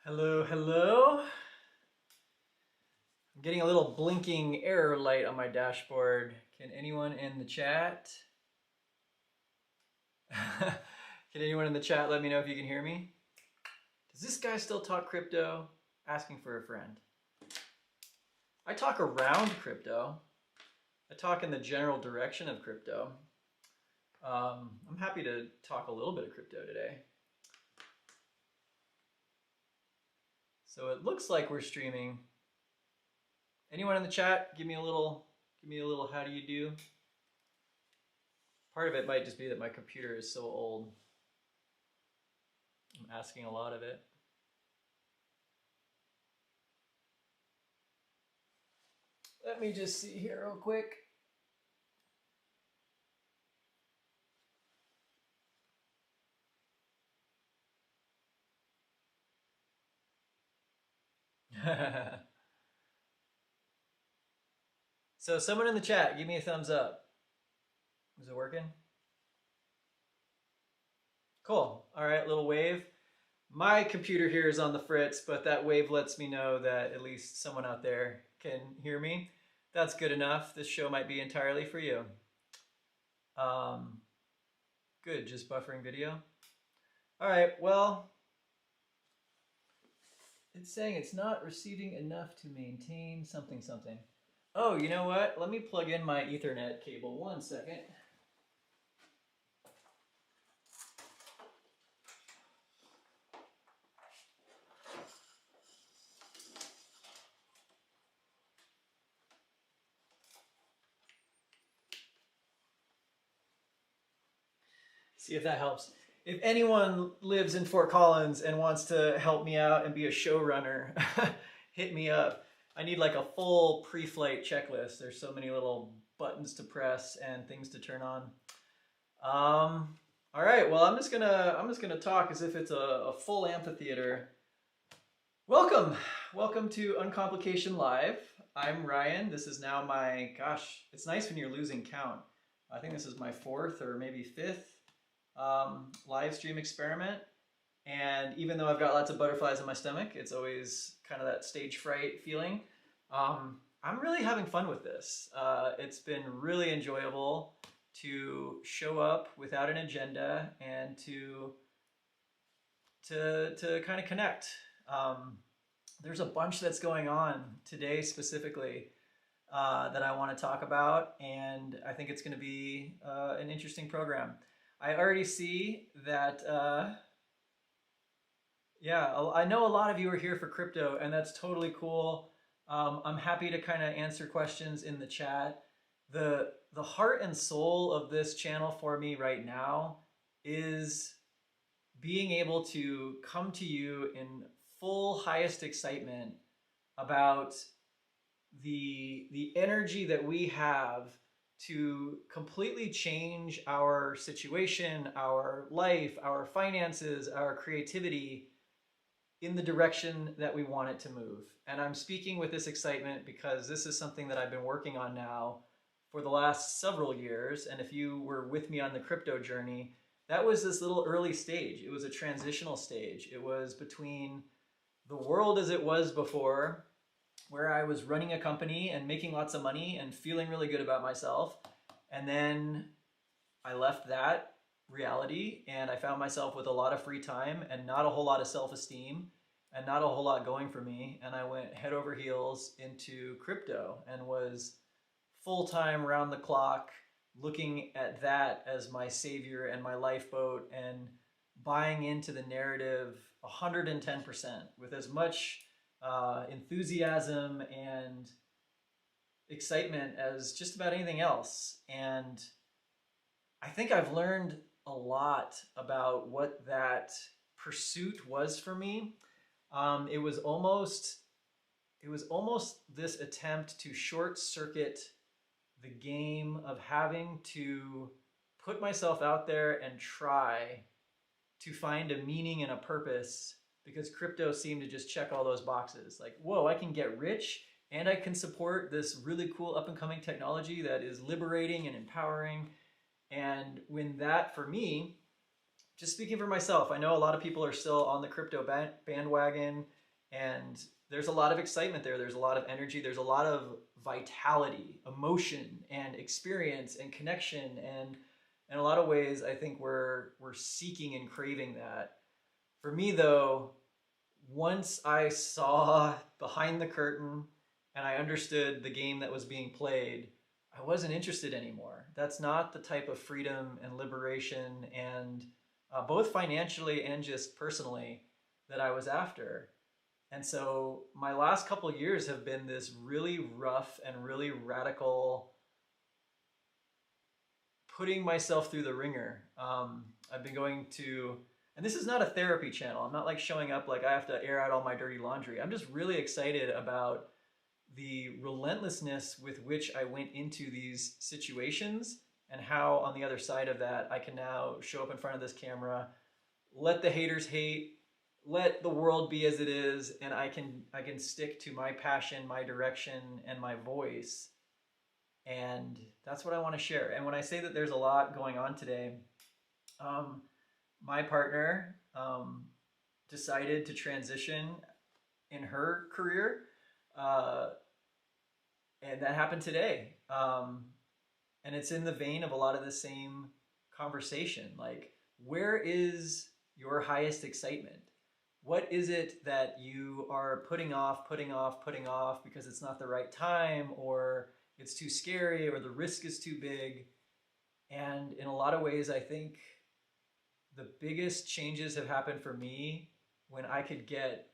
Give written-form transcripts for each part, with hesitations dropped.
Hello, hello. I'm getting a little blinking error light on my dashboard. Can anyone in the chat? Can anyone in the chat let me know if you can hear me? Does this guy still talk crypto? Asking for a friend. I talk around crypto. I talk in the general direction of crypto. I'm happy to talk a little bit of crypto today. So it looks like we're streaming. Anyone in the chat, give me a little how do you do? Part of it might just be that my computer is so old. I'm asking a lot of it. Let me just see here real quick. So someone in the chat, give me a thumbs up. Is it working? Cool. All right, little wave. My computer here is on the fritz, but that wave lets me know that at least someone out there can hear me. That's good enough. This show might be entirely for you. Good, just buffering video. All right, well, it's saying it's not receiving enough to maintain something. Oh, you know what? Let me plug in my Ethernet cable. 1 second. See if that helps. If anyone lives in Fort Collins and wants to help me out and be a showrunner, hit me up. I need like a full pre-flight checklist. There's so many little buttons to press and things to turn on. All right, well, I'm just gonna talk as if it's a full amphitheater. Welcome to Uncomplication Live. I'm Ryan. This is now my, gosh, it's nice when you're losing count. I think this is my 4th or maybe 5th live stream experiment. And even though I've got lots of butterflies in my stomach, it's always kind of that stage fright feeling. I'm really having fun with this. It's been really enjoyable to show up without an agenda and to kind of connect. There's a bunch that's going on today specifically that I want to talk about, and I think it's going to be an interesting program. I already see that, yeah, I know a lot of you are here for crypto, and that's totally cool. I'm happy to kind of answer questions in the chat. The heart and soul of this channel for me right now is being able to come to you in full highest excitement about the energy that we have to completely change our situation, our life, our finances, our creativity in the direction that we want it to move. And I'm speaking with this excitement because this is something that I've been working on now for the last several years. And if you were with me on the crypto journey, that was this little early stage. It was a transitional stage. It was between the world as it was before, where I was running a company and making lots of money and feeling really good about myself. And then I left that reality and I found myself with a lot of free time and not a whole lot of self-esteem and not a whole lot going for me. And I went head over heels into crypto and was full-time round the clock looking at that as my savior and my lifeboat and buying into the narrative 110% with as much enthusiasm and excitement as just about anything else. And I think I've learned a lot about what that pursuit was for me. It was almost this attempt to short circuit the game of having to put myself out there and try to find a meaning and a purpose, because crypto seemed to just check all those boxes. Like, whoa, I can get rich and I can support this really cool up and coming technology that is liberating and empowering. And when that, for me, just speaking for myself, I know a lot of people are still on the crypto bandwagon, and there's a lot of excitement there. There's a lot of energy. There's a lot of vitality, emotion, and experience and connection. And in a lot of ways, I think we're seeking and craving that. For me, though, once I saw behind the curtain and I understood the game that was being played, I wasn't interested anymore. That's not the type of freedom and liberation and both financially and just personally that I was after. And so my last couple of years have been this really rough and really radical putting myself through the ringer. I've been going to, and this is not a therapy channel. I'm not like showing up like I have to air out all my dirty laundry. I'm just really excited about the relentlessness with which I went into these situations and how on the other side of that, I can now show up in front of this camera, let the haters hate, let the world be as it is, and I can stick to my passion, my direction, and my voice. And that's what I want to share. And when I say that there's a lot going on today, my partner decided to transition in her career, and that happened today. And it's in the vein of a lot of the same conversation. Like, where is your highest excitement? What is it that you are putting off because it's not the right time, or it's too scary, or the risk is too big? And in a lot of ways, I think the biggest changes have happened for me when I could get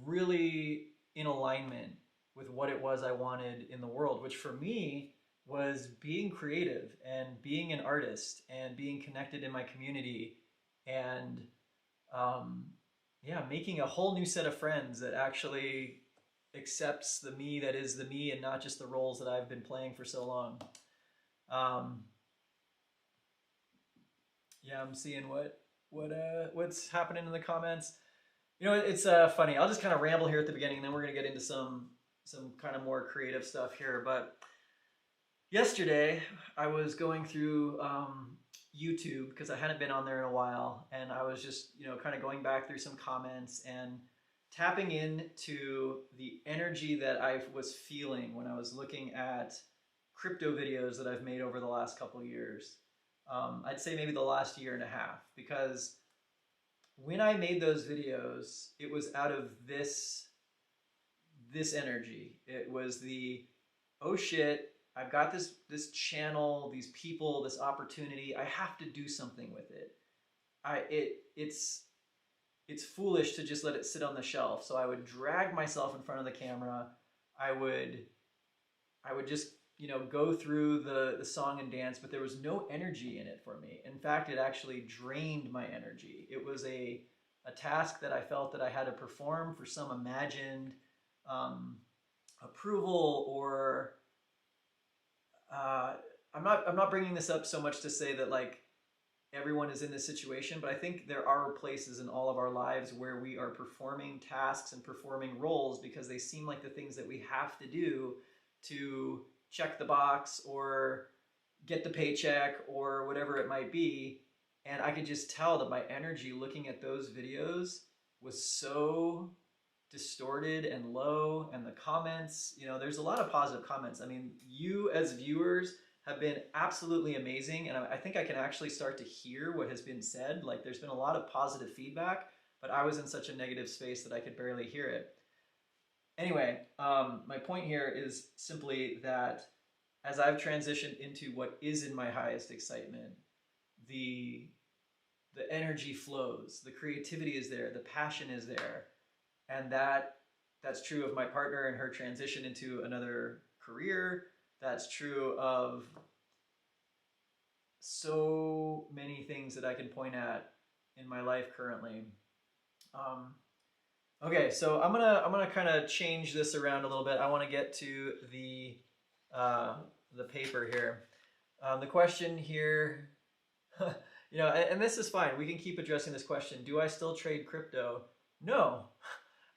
really in alignment with what it was I wanted in the world, which for me was being creative and being an artist and being connected in my community and making a whole new set of friends that actually accepts the me that is the me and not just the roles that I've been playing for so long. I'm seeing what's happening in the comments. It's funny. I'll just kind of ramble here at the beginning, and then we're gonna get into some kind of more creative stuff here. But yesterday, I was going through YouTube because I hadn't been on there in a while, and I was just kind of going back through some comments and tapping into the energy that I was feeling when I was looking at crypto videos that I've made over the last couple of years. I'd say maybe the last year and a half, because when I made those videos, it was out of this energy. It was the, oh shit, I've got this channel, these people, this opportunity. I have to do something with it. It's foolish to just let it sit on the shelf. So I would drag myself in front of the camera. I would just go through the song and dance, but there was no energy in it for me. In fact, it actually drained my energy. It was a task that I felt that I had to perform for some imagined approval, or I'm not bringing this up so much to say that like everyone is in this situation, but I think there are places in all of our lives where we are performing tasks and performing roles because they seem like the things that we have to do to check the box or get the paycheck or whatever it might be. And I could just tell that my energy looking at those videos was so distorted and low, and the comments, there's a lot of positive comments. I mean, you as viewers have been absolutely amazing, and I think I can actually start to hear what has been said. Like, there's been a lot of positive feedback, but I was in such a negative space that I could barely hear it. Anyway, my point here is simply that as I've transitioned into what is in my highest excitement, the energy flows, the creativity is there, the passion is there. And that's true of my partner and her transition into another career. That's true of so many things that I can point at in my life currently. Okay, so I'm gonna kind of change this around a little bit. I want to get to the paper here. The question here, and this is fine. We can keep addressing this question. Do I still trade crypto? No.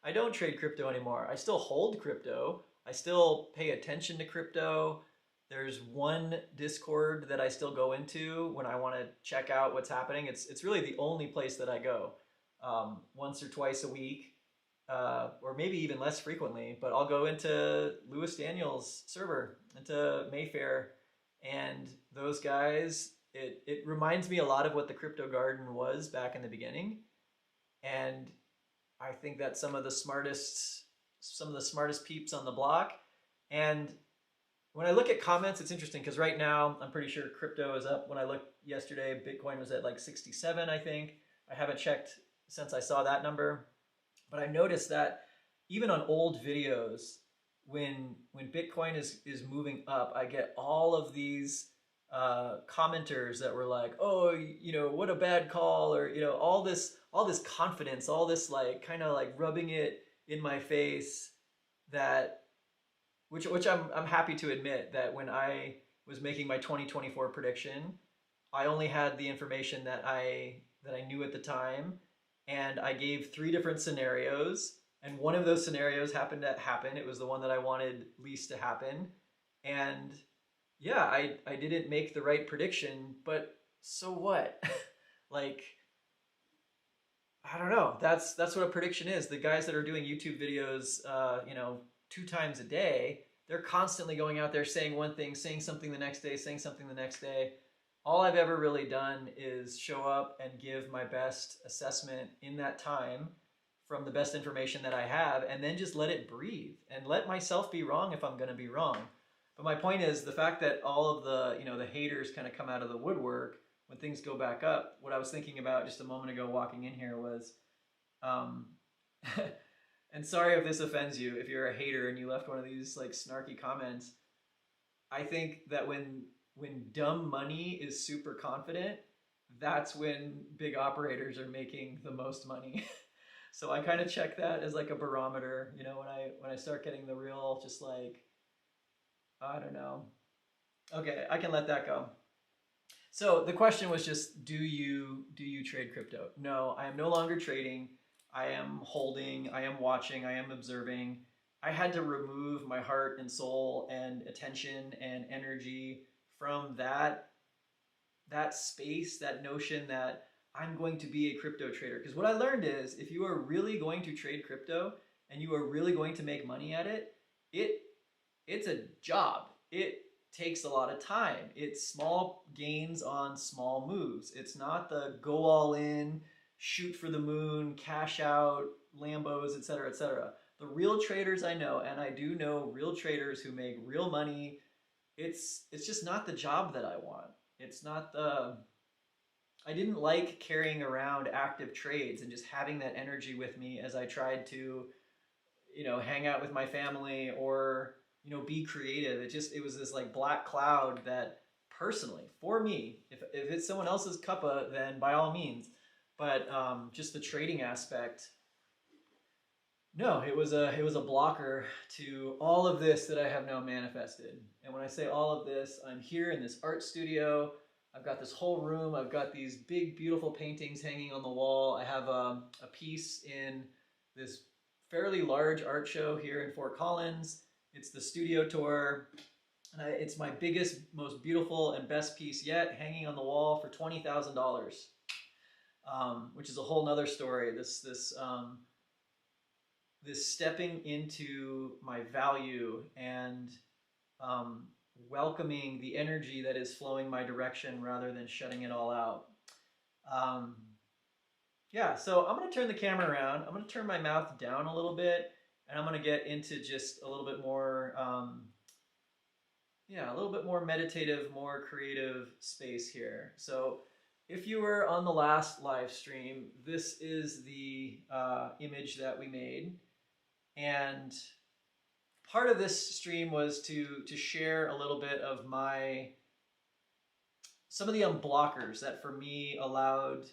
I don't trade crypto anymore. I still hold crypto. I still pay attention to crypto. There's one Discord that I still go into when I want to check out what's happening. It's really the only place that I go, once or twice a week, or maybe even less frequently. But I'll go into Lewis Daniels' server, into Mayfair, and those guys. It reminds me a lot of what the Crypto Garden was back in the beginning, and I think that some of the smartest peeps on the block. And when I look at comments, it's interesting because right now I'm pretty sure crypto is up. When I looked yesterday, Bitcoin was at like 67, I think. I haven't checked since I saw that number, but I noticed that even on old videos, when Bitcoin is moving up, I get all of these commenters that were like, "Oh, what a bad call," or all this confidence, all this like kind of like rubbing it in my face, that which I'm happy to admit that when I was making my 2024 prediction, I only had the information that I knew at the time, and I gave three different scenarios, and one of those scenarios happened to happen. It was the one that I wanted least to happen, and yeah, I didn't make the right prediction, but so what? Like, I don't know. That's what a prediction is. The guys that are doing YouTube videos, 2 times a day, they're constantly going out there saying one thing, saying something the next day, saying something the next day. All I've ever really done is show up and give my best assessment in that time from the best information that I have, and then just let it breathe and let myself be wrong if I'm going to be wrong. But my point is the fact that all of the haters kind of come out of the woodwork when things go back up. What I was thinking about just a moment ago walking in here was, um, and sorry if this offends you, if you're a hater and you left one of these like snarky comments. I think that when dumb money is super confident, that's when big operators are making the most money. So I kind of check that as like a barometer, when I start getting the real, just like, I don't know. Okay, I can let that go. So the question was just, do you trade crypto? No, I am no longer trading. I am holding, I am watching, I am observing. I had to remove my heart and soul and attention and energy from that space, that notion that I'm going to be a crypto trader. Because what I learned is if you are really going to trade crypto and you are really going to make money at it, it's a job. It takes a lot of time. It's small gains on small moves. It's not the go all in, shoot for the moon, cash out, Lambos, etc., etc. The real traders I know, and I do know real traders who make real money, it's just not the job that I want. It's not the I didn't like carrying around active trades and just having that energy with me as I tried to, hang out with my family or, be creative. It was this like black cloud that personally, for me, if it's someone else's cuppa, then by all means. But just the trading aspect, no, it was a blocker to all of this that I have now manifested. And when I say all of this, I'm here in this art studio. I've got this whole room. I've got these big, beautiful paintings hanging on the wall. I have a piece in this fairly large art show here in Fort Collins. It's the studio tour. And it's my biggest, most beautiful, and best piece yet, hanging on the wall for $20,000, which is a whole nother story. This stepping into my value and welcoming the energy that is flowing my direction rather than shutting it all out. Yeah, so I'm going to turn the camera around. I'm going to turn my mouth down a little bit, and I'm going to get into just a little bit more, a little bit more meditative, more creative space here. So if you were on the last live stream, this is the image that we made. And part of this stream was to share a little bit of some of the unblockers that for me allowed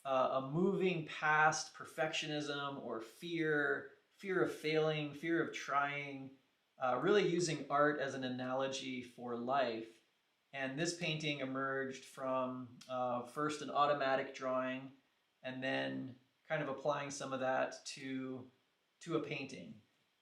a moving past perfectionism or fear of failing, fear of trying, really using art as an analogy for life. And this painting emerged from first an automatic drawing and then kind of applying some of that to a painting.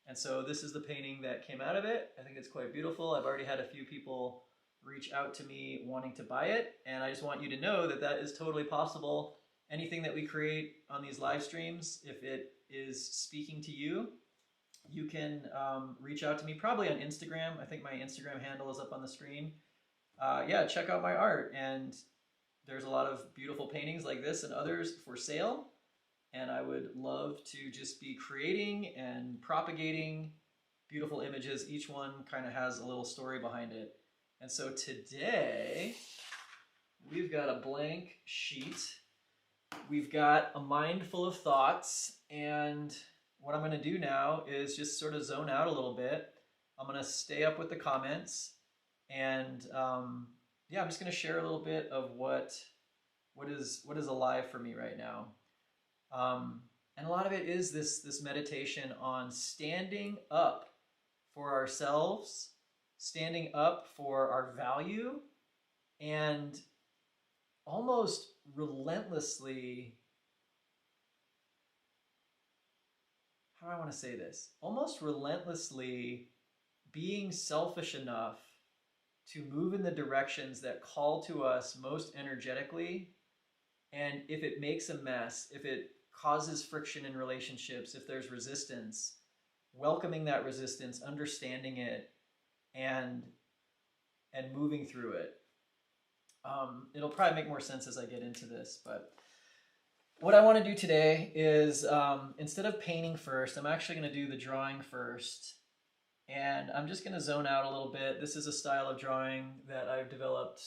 And so this is the painting that came out of it. I think it's quite beautiful. I've already had a few people reach out to me wanting to buy it. And I just want you to know that that is totally possible. Anything that we create on these live streams, if it is speaking to you, you can reach out to me probably on Instagram. I think my Instagram handle is up on the screen. Yeah, check out my art. And there's a lot of beautiful paintings like this and others for sale. And I would love to just be creating and propagating beautiful images. Each one kind of has a little story behind it. And so today, we've got a blank sheet. We've got a mind full of thoughts. And what I'm going to do now is just sort of zone out a little bit. I'm going to stay up with the comments. And yeah, I'm just going to share a little bit of what is alive for me right now. And a lot of it is this meditation on standing up for ourselves, standing up for our value, and almost relentlessly, how do I want to say this? Almost relentlessly being selfish enough to move in the directions that call to us most energetically. And if it makes a mess, if it causes friction in relationships, if there's resistance, welcoming that resistance, understanding it, and moving through it. It'll probably make more sense as I get into this, but what I want to do today is instead of painting first, I'm actually going to do the drawing first. And I'm just going to zone out a little bit. This is a style of drawing that I've developed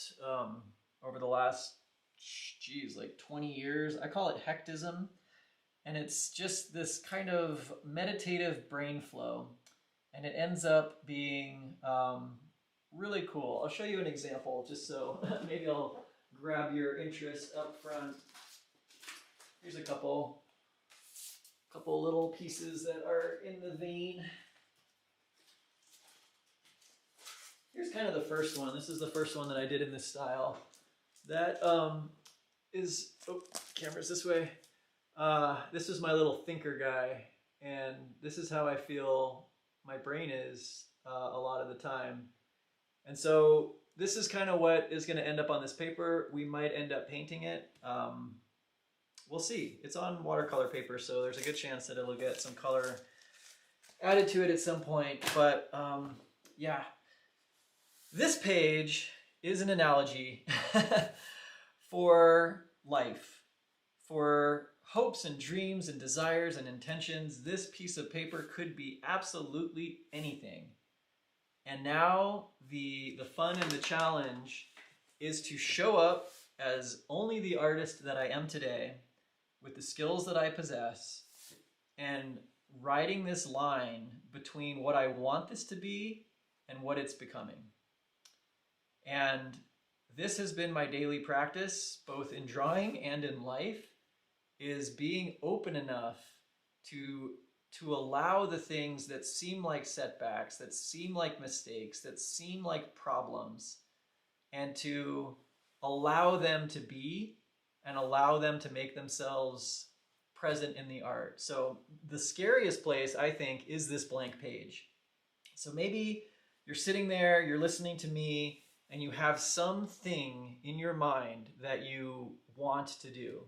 over the last, like 20 years. I call it hectism. And it's just this kind of meditative brain flow. And it ends up being really cool. I'll show you an example just so maybe I'll grab your interest up front. Here's a couple little pieces that are in the vein. Here's kind of the first one. This is the first one that I did in this style. That is, oh, camera's this way. This is my little thinker guy, and this is how I feel my brain is a lot of the time. And so this is kind of what is going to end up on this paper. We might end up painting it. We'll see. It's on watercolor paper, so there's a good chance that it'll get some color added to it at some point. But yeah, this page is an analogy for life, for hopes and dreams and desires and intentions. This piece of paper could be absolutely anything. And now the fun and the challenge is to show up as only the artist that I am today, with the skills that I possess, and writing this line between what I want this to be and what it's becoming. And this has been my daily practice, both in drawing and in life, is being open enough to allow the things that seem like setbacks, that seem like mistakes, that seem like problems, and to allow them to be and allow them to make themselves present in the art. So the scariest place, I think, is this blank page. So maybe you're sitting there, you're listening to me, and you have something in your mind that you want to do,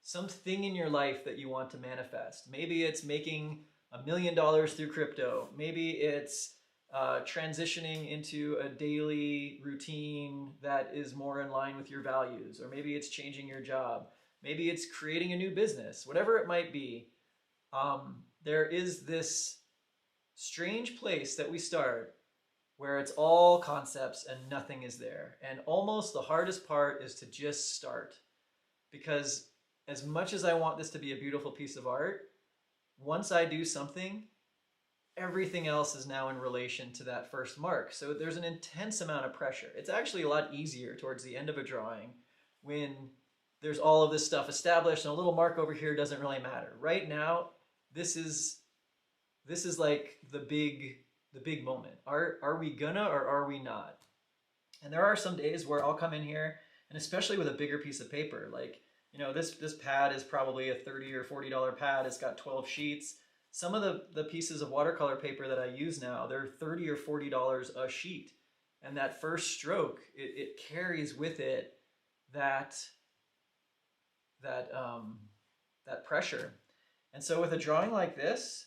something in your life that you want to manifest. Maybe it's making $1 million through crypto. Maybe it's transitioning into a daily routine that is more in line with your values, or maybe it's changing your job. Maybe it's creating a new business, whatever it might be. There is this strange place that we start where it's all concepts and nothing is there. And almost the hardest part is to just start. Because as much as I want this to be a beautiful piece of art, once I do something, everything else is now in relation to that first mark. So there's an intense amount of pressure. It's actually a lot easier towards the end of a drawing when there's all of this stuff established and a little mark over here doesn't really matter. Right now, this is like the big moment. Are we gonna or are we not? And there are some days where I'll come in here, and especially with a bigger piece of paper, like, you know, this pad is probably a $30 or $40 pad. It's got 12 sheets. Some of the pieces of watercolor paper that I use now, they're $30 or $40 a sheet. And that first stroke, it carries with it that, that pressure. And so with a drawing like this,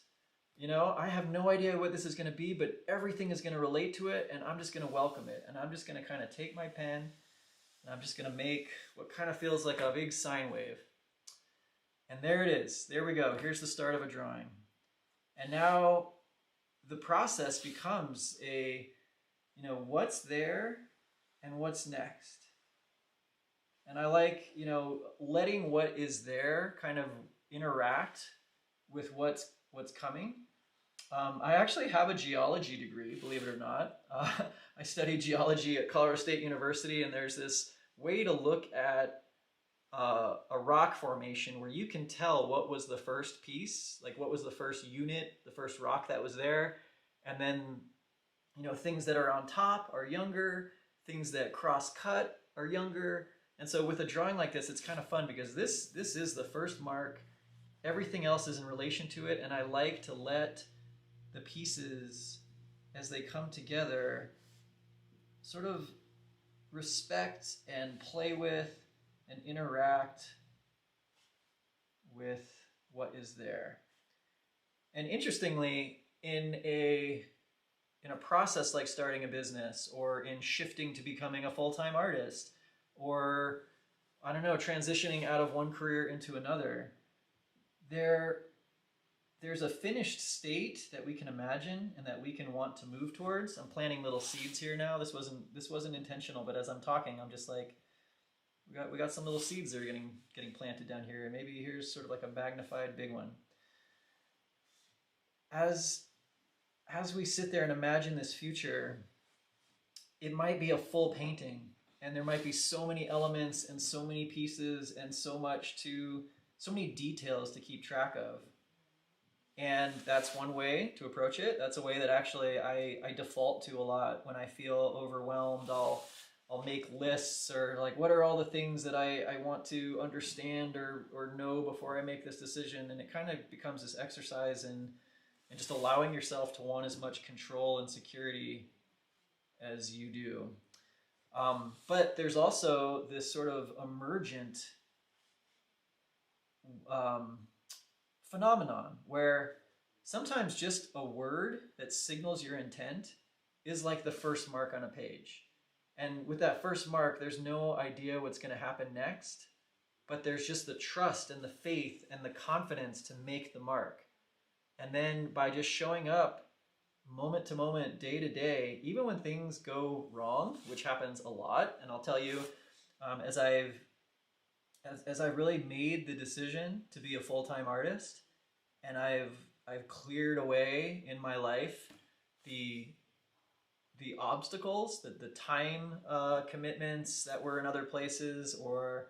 you know, I have no idea what this is going to be, but everything is going to relate to it, and I'm just going to welcome it. And I'm just going to kind of take my pen, and I'm just going to make what kind of feels like a big sine wave. And there it is. There we go. Here's the start of a drawing. And now the process becomes a, you know, what's there and what's next. And I like, you know, letting what is there kind of interact with what's coming. I actually have a geology degree, believe it or not. I studied geology at Colorado State University, and there's this way to look at a rock formation where you can tell what was the first piece, like what was the first unit, the first rock that was there, and then, you know, things that are on top are younger, things that cross-cut are younger. And so with a drawing like this, it's kind of fun because this is the first mark. Everything else is in relation to it, and I like to let the pieces, as they come together, sort of respect and play with and interact with what is there. And interestingly, in a process like starting a business, or in shifting to becoming a full-time artist, or, I don't know, transitioning out of one career into another, there's a finished state that we can imagine and that we can want to move towards. I'm planting little seeds here now. This wasn't intentional, but as I'm talking, I'm just like, we got some little seeds that are getting planted down here, and maybe here's sort of like a magnified big one. As we sit there and imagine this future, it might be a full painting, and there might be so many elements and so many pieces and so many details to keep track of. And that's one way to approach it. That's a way that actually I default to a lot. When I feel overwhelmed, I'll make lists, or like, what are all the things that I want to understand or know before I make this decision? And it kind of becomes this exercise in just allowing yourself to want as much control and security as you do. But there's also this sort of emergent phenomenon where sometimes just a word that signals your intent is like the first mark on a page. And with that first mark, there's no idea what's going to happen next, but there's just the trust and the faith and the confidence to make the mark. And then by just showing up moment to moment, day to day, even when things go wrong, which happens a lot, and I'll tell you, as I've really made the decision to be a full-time artist, and I've cleared away in my life the obstacles, the time commitments that were in other places, or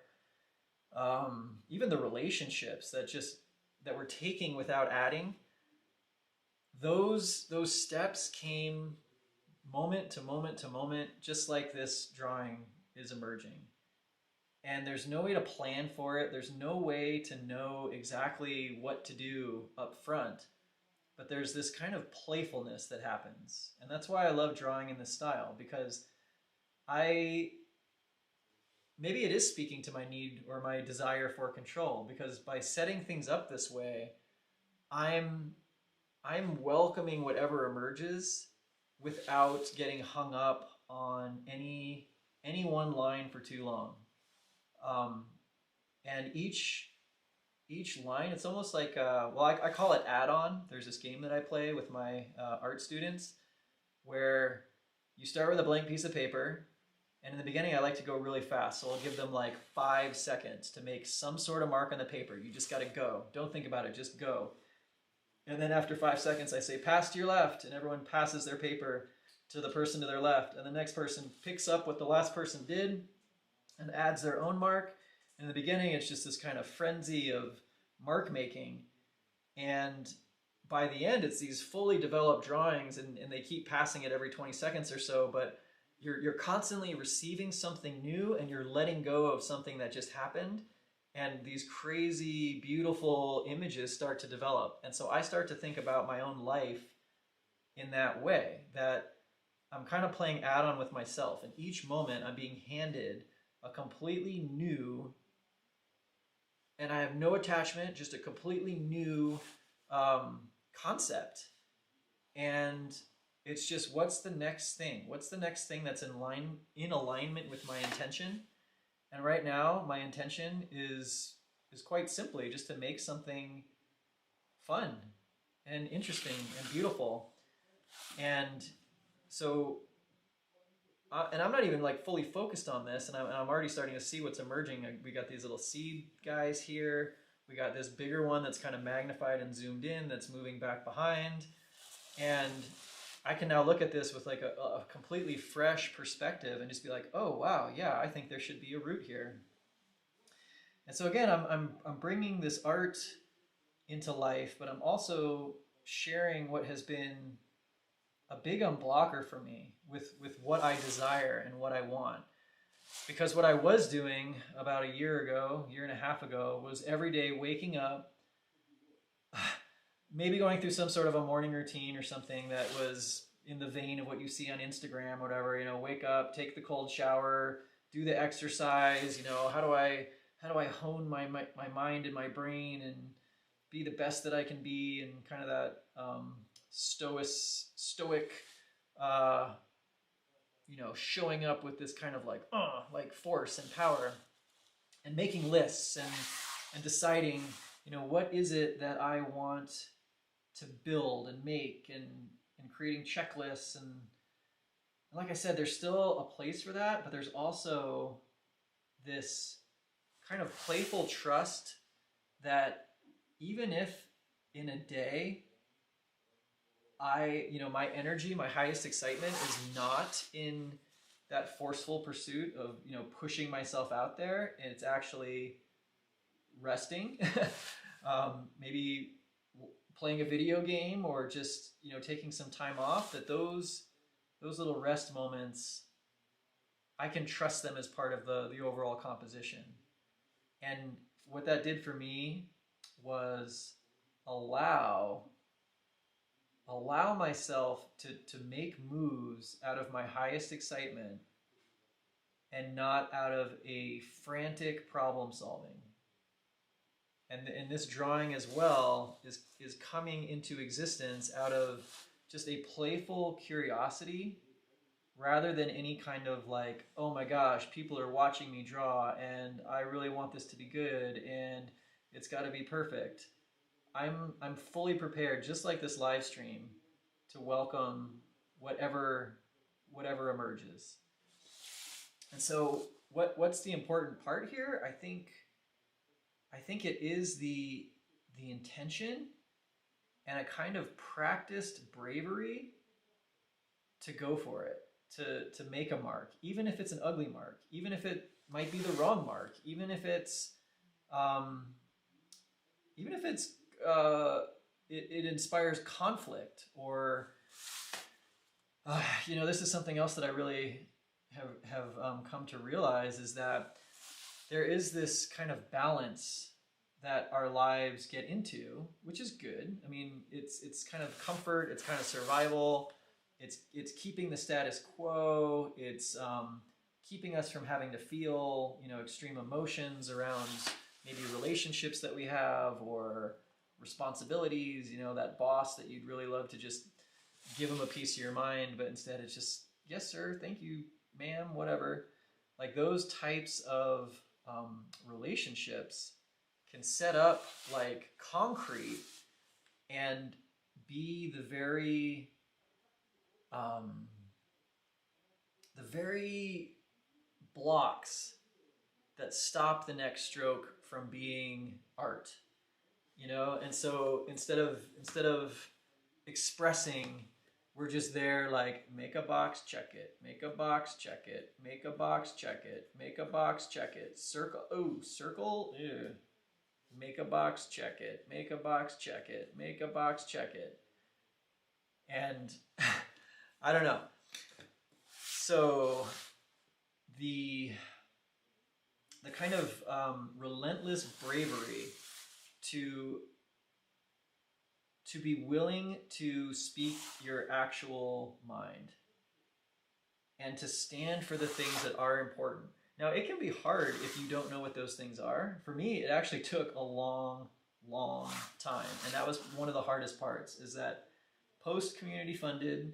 even the relationships that we're taking without adding. Those steps came moment to moment to moment, just like this drawing is emerging. And there's no way to plan for it. There's no way to know exactly what to do up front. But there's this kind of playfulness that happens. And that's why I love drawing in this style, because maybe it is speaking to my need or my desire for control, because by setting things up this way, I'm welcoming whatever emerges without getting hung up on any one line for too long. And each line, it's almost like, I call it add-on. There's this game that I play with my art students where you start with a blank piece of paper, and in the beginning I like to go really fast. So I'll give them like 5 seconds to make some sort of mark on the paper. You just got to go. Don't think about it, just go. And then after 5 seconds I say, pass to your left, and everyone passes their paper to the person to their left, and the next person picks up what the last person did and adds their own mark. In the beginning, it's just this kind of frenzy of mark making. And by the end, it's these fully developed drawings, and they keep passing it every 20 seconds or so, but you're constantly receiving something new, and you're letting go of something that just happened. and these crazy, beautiful images start to develop. And so I start to think about my own life in that way, that I'm kind of playing add-on with myself. And each moment I'm being handed a completely new, and I have no attachment, just a completely new concept. And it's just, what's the next thing? What's the next thing that's in alignment with my intention? And right now, my intention is quite simply just to make something fun and interesting and beautiful. And so, and I'm not even like fully focused on this, and I'm already starting to see what's emerging. We got these little seed guys here. We got this bigger one that's kind of magnified and zoomed in that's moving back behind. And I can now look at this with like a completely fresh perspective and just be like, oh wow, yeah, I think there should be a root here. And so again, I'm bringing this art into life, but I'm also sharing what has been a big unblocker for me with what I desire and what I want. Because what I was doing about a year and a half ago, was every day waking up, maybe going through some sort of a morning routine or something that was in the vein of what you see on Instagram or whatever, wake up, take the cold shower, do the exercise, how do I hone my mind and my brain and be the best that I can be, and kind of that stoic showing up with this kind of like force and power, and making lists and deciding, what is it that I want to build and make, and creating checklists. And like I said, there's still a place for that, but there's also this kind of playful trust that even if in a day my energy, my highest excitement is not in that forceful pursuit of, pushing myself out there, and it's actually resting, maybe playing a video game, or just, taking some time off, that those little rest moments, I can trust them as part of the overall composition. And what that did for me was allow myself to make moves out of my highest excitement, and not out of a frantic problem solving. And this drawing as well is coming into existence out of just a playful curiosity, rather than any kind of like, oh my gosh, people are watching me draw and I really want this to be good and it's got to be perfect. I'm fully prepared, just like this live stream, to welcome whatever emerges. And so what's the important part here? I think it is the intention and a kind of practiced bravery to go for it, to make a mark, even if it's an ugly mark, even if it might be the wrong mark, even if it's it inspires conflict, or this is something else that I really have come to realize, is that there is this kind of balance that our lives get into, which is good. I mean, it's kind of comfort, it's kind of survival, it's keeping the status quo, it's keeping us from having to feel, extreme emotions around maybe relationships that we have, or responsibilities, that boss that you'd really love to just give them a piece of your mind, but instead it's just, yes sir, thank you ma'am, whatever. Like those types of relationships can set up like concrete and be the very blocks that stop the next stroke from being art, and so instead of expressing, we're just there like, make a box, check it, make a box, check it, make a box, check it, make a box, check it, circle, ew. Make a box, check it, make a box, check it, make a box, check it. And I don't know. So the the kind of relentless bravery to be willing to speak your actual mind and to stand for the things that are important. Now, it can be hard if you don't know what those things are. For me, it actually took a long, long time. And that was one of the hardest parts, is that post community funded,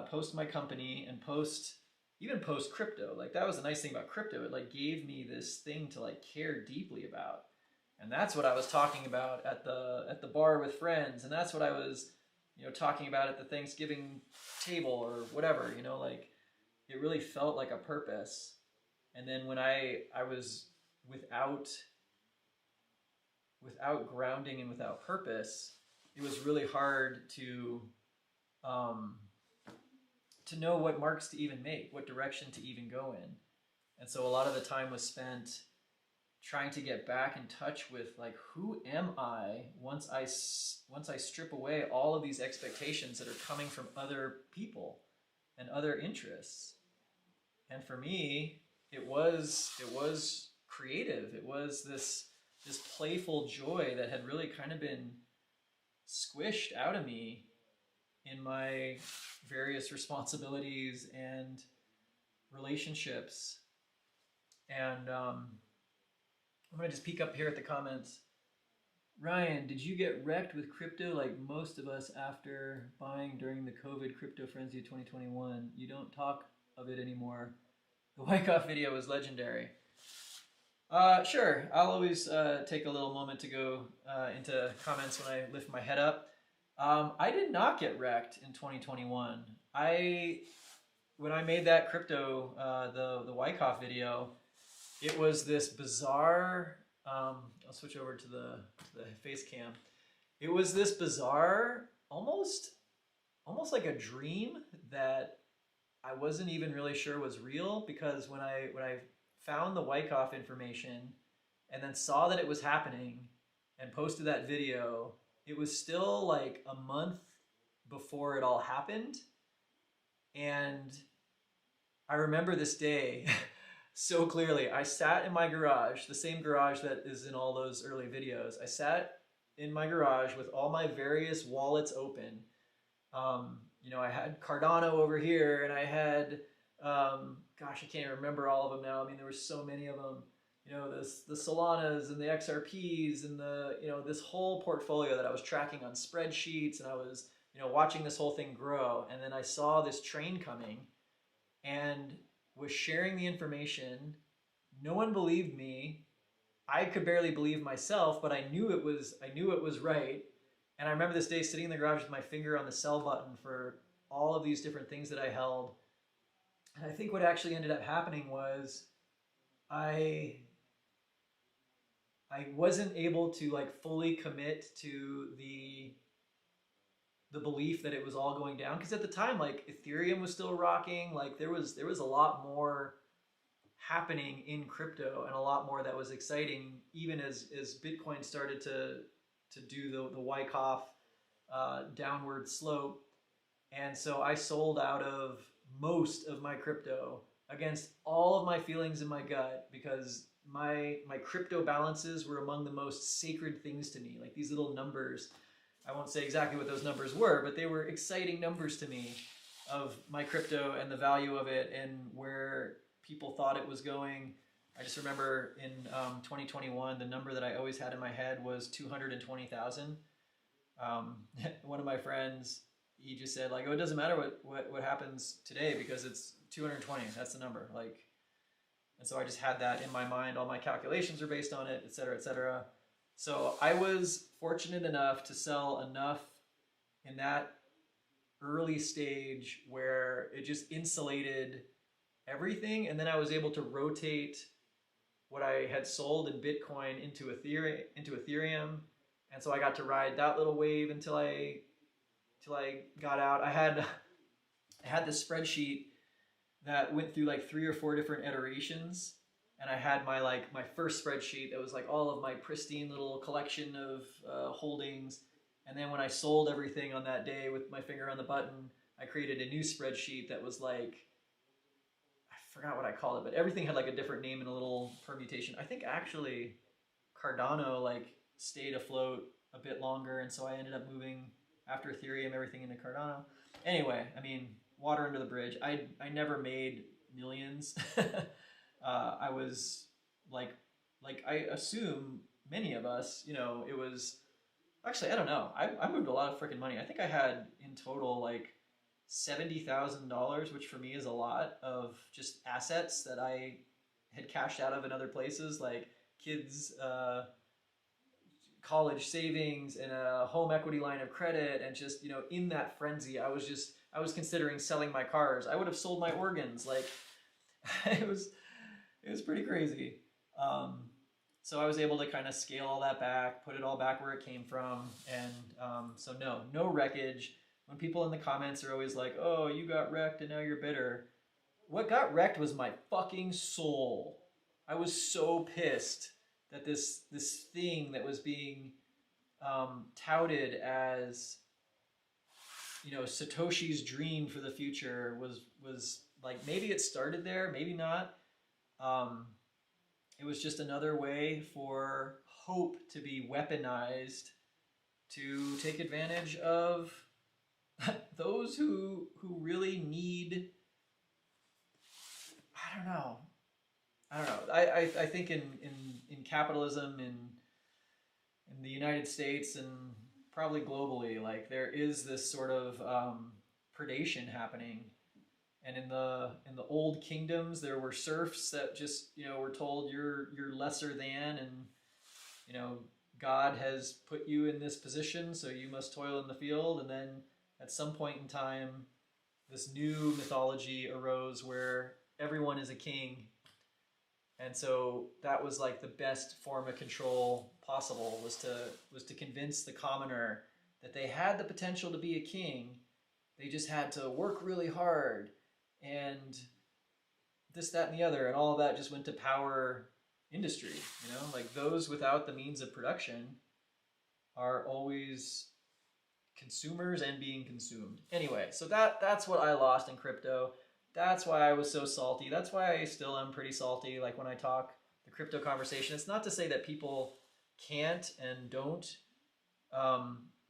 post my company, and even post crypto, like that was the nice thing about crypto. It like gave me this thing to like care deeply about. And that's what I was talking about at the bar with friends. And that's what I was, talking about at the Thanksgiving table or whatever, like it really felt like a purpose. And then when I was without grounding and without purpose, it was really hard to know what marks to even make, what direction to even go in. And so a lot of the time was spent trying to get back in touch with like, who am I once I strip away all of these expectations that are coming from other people and other interests. And for me, it was creative. It was this playful joy that had really kind of been squished out of me in my various responsibilities and relationships. And I'm gonna just peek up here at the comments. Ryan, did you get wrecked with crypto like most of us after buying during the COVID crypto frenzy of 2021? You don't talk of it anymore. The Wyckoff video was legendary. Sure, I'll always take a little moment to go into comments when I lift my head up. I did not get wrecked in 2021. When I made that crypto, the Wyckoff video, it was this bizarre, I'll switch over to the face cam. It was this bizarre, almost like a dream that I wasn't even really sure was real, because when I found the Wyckoff information and then saw that it was happening and posted that video, it was still like a month before it all happened. And I remember this day so clearly. I sat in my garage, the same garage that is in all those early videos. I sat in my garage with all my various wallets open. I had Cardano over here, and I had, gosh, I can't even remember all of them now. I mean, there were so many of them. The Solanas and the XRPs and this whole portfolio that I was tracking on spreadsheets, and I was, watching this whole thing grow. And then I saw this train coming and was sharing the information. No one believed me. I could barely believe myself, but I knew it was right. And I remember this day sitting in the garage with my finger on the sell button for all of these different things that I held. And I think what actually ended up happening was I wasn't able to like fully commit to the belief that it was all going down, because at the time, like, Ethereum was still rocking. Like there was a lot more happening in crypto, and a lot more that was exciting, even as Bitcoin started to do the Wyckoff downward slope. And so I sold out of most of my crypto against all of my feelings in my gut, because my crypto balances were among the most sacred things to me. Like these little numbers, I won't say exactly what those numbers were, but they were exciting numbers to me of my crypto and the value of it and where people thought it was going. I just remember in 2021, the number that I always had in my head was 220,000. One of my friends, he just said like, oh, it doesn't matter what happens today because it's 220. That's the number. Like, and so I just had that in my mind. All my calculations are based on it, et cetera, et cetera. So I was fortunate enough to sell enough in that early stage where it just insulated everything. And then I was able to rotate what I had sold in Bitcoin into Ethereum. And so I got to ride that little wave until I got out. I had this spreadsheet that went through like 3 or 4 different iterations. And I had my first spreadsheet that was like all of my pristine little collection of holdings. And then when I sold everything on that day with my finger on the button, I created a new spreadsheet that was like, I forgot what I called it, but everything had like a different name and a little permutation. I think actually Cardano like stayed afloat a bit longer, and so I ended up moving after Ethereum everything into Cardano. Anyway, I mean, water under the bridge. I never made millions. I was like I assume many of us, you know, it was actually I don't know. I moved a lot of freaking money. I think I had in total like $70,000, which for me is a lot of just assets that I had cashed out of in other places, like kids' college savings and a home equity line of credit, and just, you know, in that frenzy, I was considering selling my cars. I would have sold my organs. Like it was pretty crazy. So I was able to kind of scale all that back, put it all back where it came from, and so no wreckage. When people in the comments are always like, "Oh, you got wrecked and now you're bitter," what got wrecked was my fucking soul. I was so pissed that this thing that was being touted as, you know, Satoshi's dream for the future was like, maybe it started there, maybe not. It was just another way for hope to be weaponized to take advantage of those who really need. I don't know. I think in capitalism in the United States and probably globally, like there is this sort of predation happening. And in the old kingdoms, there were serfs that just, you know, were told you're lesser than, and, you know, God has put you in this position, so you must toil in the field. And then at some point in time, this new mythology arose where everyone is a king. And so that was like the best form of control possible, was to convince the commoner that they had the potential to be a king. They just had to work really hard, and this, that, and the other, and all of that just went to power industry. You know, like those without the means of production are always consumers and being consumed. Anyway, so that's what I lost in crypto. That's why I was so salty. That's why I still am pretty salty. Like when I talk the crypto conversation, it's not to say that people can't and don't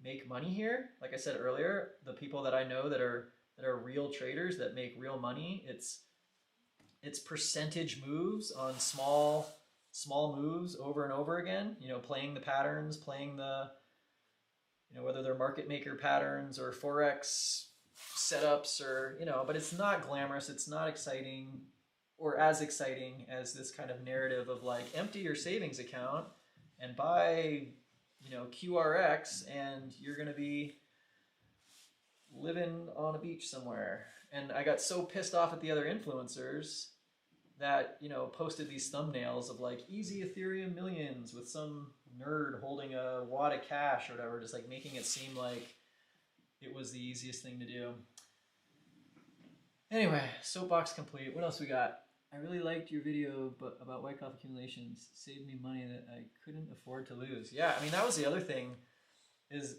make money here. Like I said earlier, the people that I know that are real traders that make real money, it's percentage moves on small moves over and over again. You know, playing the patterns, playing the, you know, whether they're market maker patterns or forex setups, or, you know, but it's not glamorous. It's not exciting, or as exciting as this kind of narrative of like, empty your savings account and buy, you know, QRX, and you're going to be living on a beach somewhere. And I got so pissed off at the other influencers that, you know, posted these thumbnails of like easy Ethereum millions with some nerd holding a wad of cash or whatever, just like making it seem like it was the easiest thing to do. Anyway, soapbox complete. What else we got? I really liked your video about Wyckoff accumulations. Saved me money that I couldn't afford to lose. Yeah, I mean, that was the other thing, is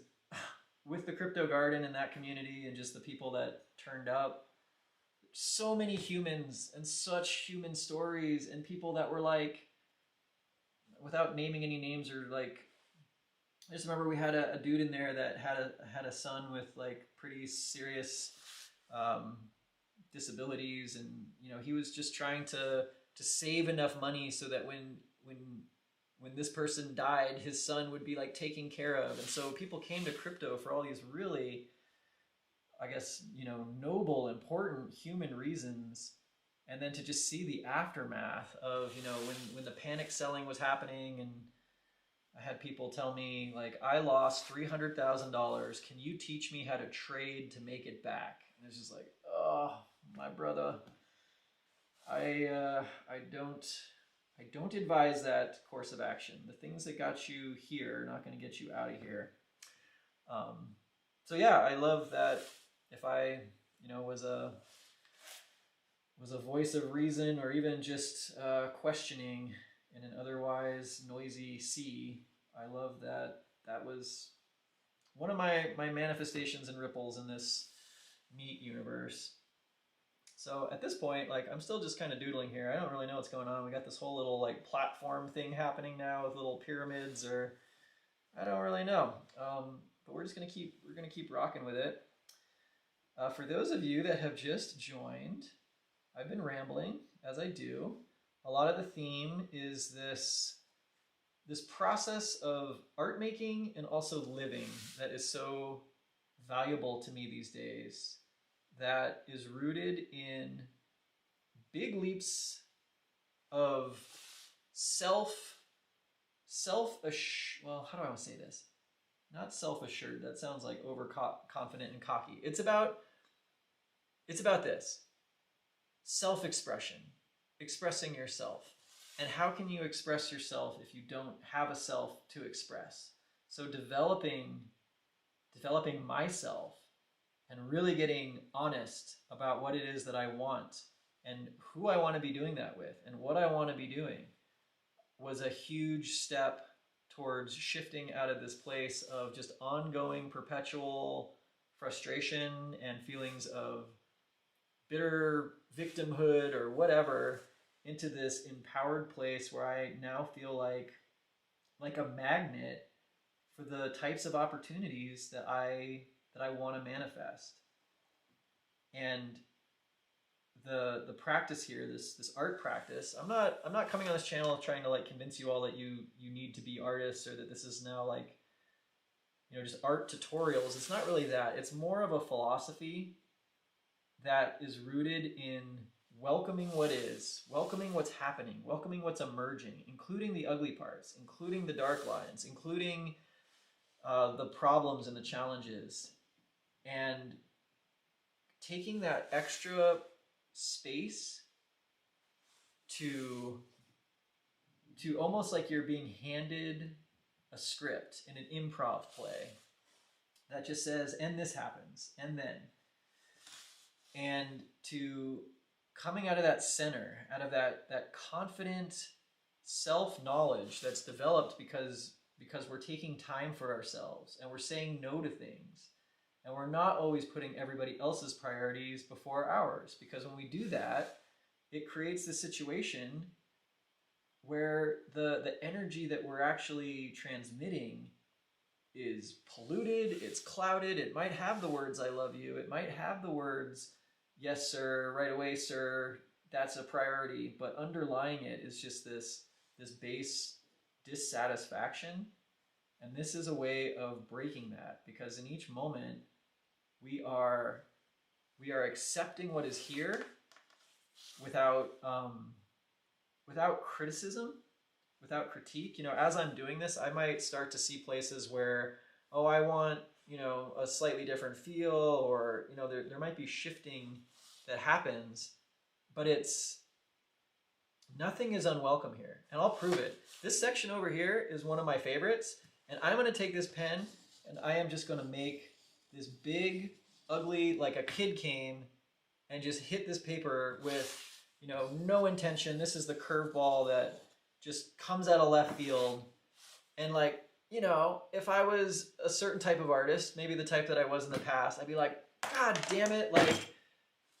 with the crypto garden and that community and just the people that turned up, so many humans and such human stories, and people that were like, without naming any names, or like, I just remember we had a dude in there that had a son with like pretty serious disabilities, and, you know, he was just trying to save enough money so that when this person died, his son would be like taken care of. And so people came to crypto for all these really, I guess, you know, noble, important human reasons. And then to just see the aftermath of, you know, when the panic selling was happening, and I had people tell me like, I lost $300,000. Can you teach me how to trade to make it back? And it's just like, oh, my brother, I don't advise that course of action. The things that got you here are not going to get you out of here. So yeah, I love that. If I, you know, was a voice of reason, or even just questioning in an otherwise noisy sea, I love that that was one of my manifestations and ripples in this meat universe. So at this point, like I'm still just kind of doodling here. I don't really know what's going on. We got this whole little like platform thing happening now with little pyramids, or I don't really know. But we're gonna keep rocking with it. For those of you that have just joined, I've been rambling as I do. A lot of the theme is this process of art making and also living that is so valuable to me these days, that is rooted in big leaps of well, how do I want to say this? Not self-assured. That sounds like overconfident and cocky. It's about this self-expression, expressing yourself. And how can you express yourself if you don't have a self to express? So developing myself and really getting honest about what it is that I want and who I want to be doing that with and what I want to be doing was a huge step towards shifting out of this place of just ongoing perpetual frustration and feelings of bitter victimhood or whatever, into this empowered place where I now feel like a magnet for the types of opportunities that I want to manifest. And the practice here, this art practice, I'm not coming on this channel trying to like convince you all that you need to be artists, or that this is now like, you know, just art tutorials. It's not really that. It's more of a philosophy that is rooted in welcoming what is, welcoming what's happening, welcoming what's emerging, including the ugly parts, including the dark lines, including the problems and the challenges, and taking that extra space to almost like you're being handed a script in an improv play that just says, and this happens, and then. And to coming out of that center, out of that confident self-knowledge that's developed because we're taking time for ourselves and we're saying no to things. And we're not always putting everybody else's priorities before ours. Because when we do that, it creates this situation where the energy that we're actually transmitting is polluted, it's clouded. It might have the words, I love you. It might have the words, yes, sir, right away, sir, that's a priority. But underlying it is just this base dissatisfaction. And this is a way of breaking that, because in each moment we are accepting what is here without criticism, without critique. You know, as I'm doing this, I might start to see places where, oh, I want, you know, a slightly different feel, or, you know, there might be shifting that happens, but nothing is unwelcome here. And I'll prove it. This section over here is one of my favorites, and I'm going to take this pen and I am just going to make this big, ugly, like a kid came, and just hit this paper with, you know, no intention. This is the curveball that just comes out of left field. And like, you know, if I was a certain type of artist, maybe the type that I was in the past, I'd be like, God damn it, like,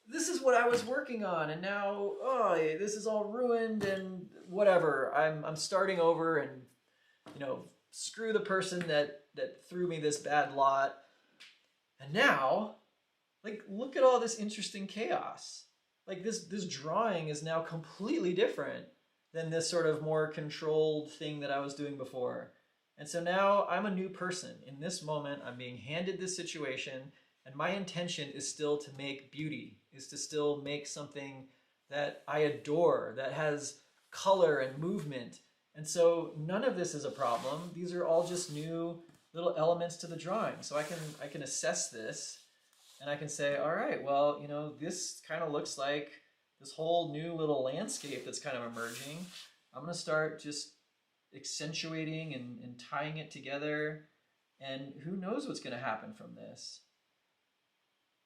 this is what I was working on, and now, oh, this is all ruined, and whatever. I'm starting over, and, you know, screw the person that threw me this bad lot. And now, like, look at all this interesting chaos. Like, this drawing is now completely different than this sort of more controlled thing that I was doing before. And so now I'm a new person. In this moment, I'm being handed this situation, and my intention is still to make beauty, is to still make something that I adore, that has color and movement. And so none of this is a problem. These are all just new little elements to the drawing. So I can assess this, and I can say, all right, well, you know, this kind of looks like this whole new little landscape that's kind of emerging. I'm going to start just accentuating and tying it together, and who knows what's going to happen from this.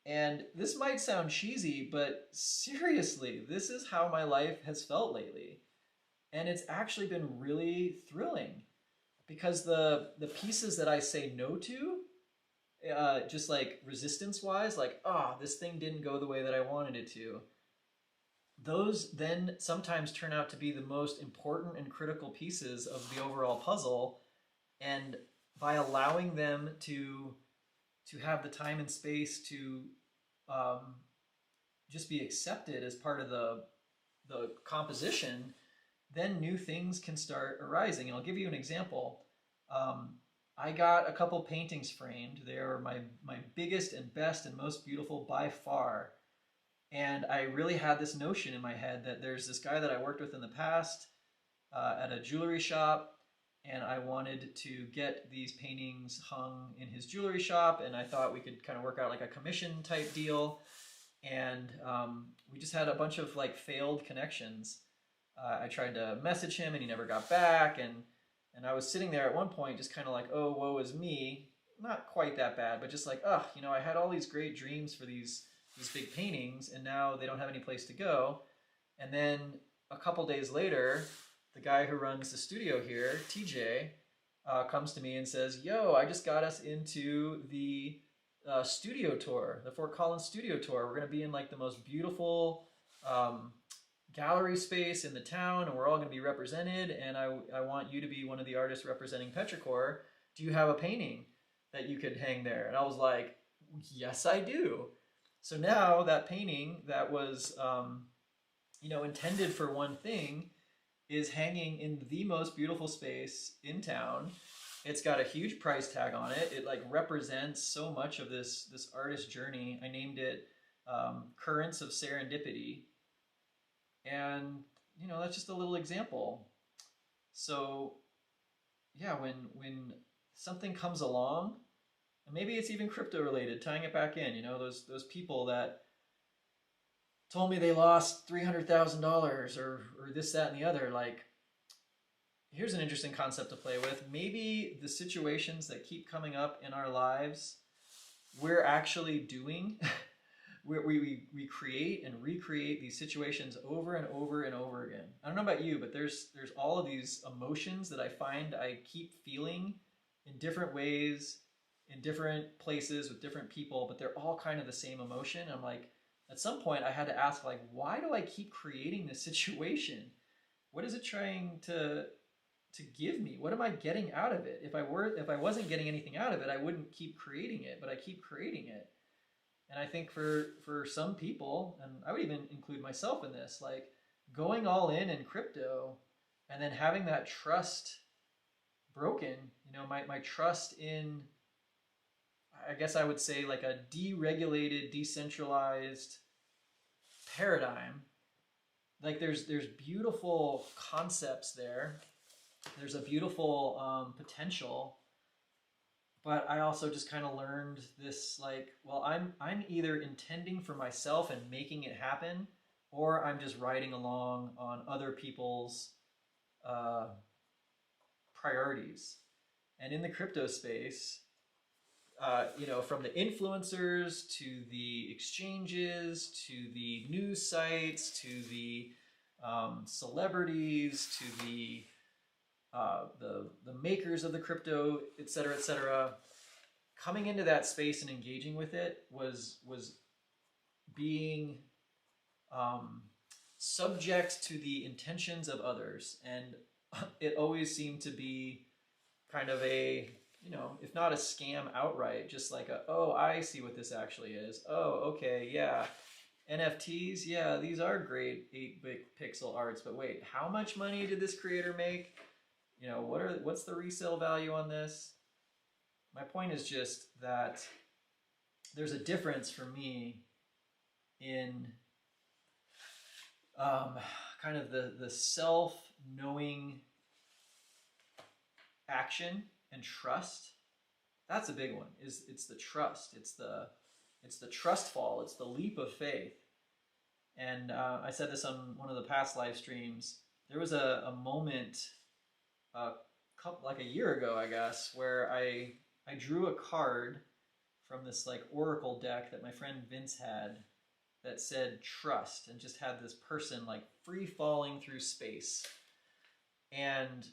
And this might sound cheesy, but seriously, this is how my life has felt lately. And it's actually been really thrilling, because the pieces that I say no to, just like resistance-wise, like, oh, this thing didn't go the way that I wanted it to, those then sometimes turn out to be the most important and critical pieces of the overall puzzle. And by allowing them to have the time and space to um, just be accepted as part of the composition, then new things can start arising. And I'll give you an example. I got a couple paintings framed. They are my biggest and best and most beautiful by far. And I really had this notion in my head that there's this guy that I worked with in the past at a jewelry shop, and I wanted to get these paintings hung in his jewelry shop, and I thought we could kind of work out like a commission type deal. And we just had a bunch of like failed connections. I tried to message him and he never got back, and I was sitting there at one point just kind of like, oh, woe is me. Not quite that bad, but just like, oh, you know, I had all these great dreams for these big paintings, and now they don't have any place to go. And then a couple days later, the guy who runs the studio here, TJ, comes to me and says, yo, I just got us into the studio tour, the Fort Collins studio tour. We're going to be in like the most beautiful gallery space in the town, and we're all going to be represented, and I want you to be one of the artists representing petrichor. Do you have a painting that you could hang there? And I was like, yes, I do. So now that painting that was intended for one thing is hanging in the most beautiful space in town. It's got a huge price tag on it. It like represents so much of this artist journey. I named it Currents of Serendipity. And, you know, that's just a little example. So yeah, when something comes along, and maybe it's even crypto related, tying it back in, you know, those people that told me they lost $300,000 or this, that, and the other. Like, here's an interesting concept to play with. Maybe the situations that keep coming up in our lives, we're actually doing. we create and recreate these situations over and over and over again. I don't know about you, but there's all of these emotions that I find I keep feeling in different ways, in different places with different people, but they're all kind of the same emotion. I'm like, at some point I had to ask, like, why do I keep creating this situation? What is it trying to give me? What am I getting out of it? If I wasn't getting anything out of it, I wouldn't keep creating it, but I keep creating it. And I think for some people, and I would even include myself in this, like going all in crypto and then having that trust broken, you know, my trust in, I guess I would say like a deregulated, decentralized paradigm. Like there's beautiful concepts there. There's a beautiful potential. But I also just kind of learned this, like, well, I'm either intending for myself and making it happen, or I'm just riding along on other people's priorities. And in the crypto space, from the influencers to the exchanges to the news sites to the celebrities to the makers of the crypto, et cetera, coming into that space and engaging with it was being subject to the intentions of others, and it always seemed to be kind of a, you know, if not a scam outright, just like oh, I see what this actually is. Oh, okay, yeah. NFTs, yeah, these are great 8-bit pixel arts, but wait, how much money did this creator make? You know, what's the resale value on this? My point is just that there's a difference for me in kind of the self-knowing action and trust. That's a big one. It's the trust. It's the trust fall. It's the leap of faith. And I said this on one of the past live streams. There was a moment like a year ago, I guess, where I drew a card from this like oracle deck that my friend Vince had that said trust, and just had this person like free falling through space. And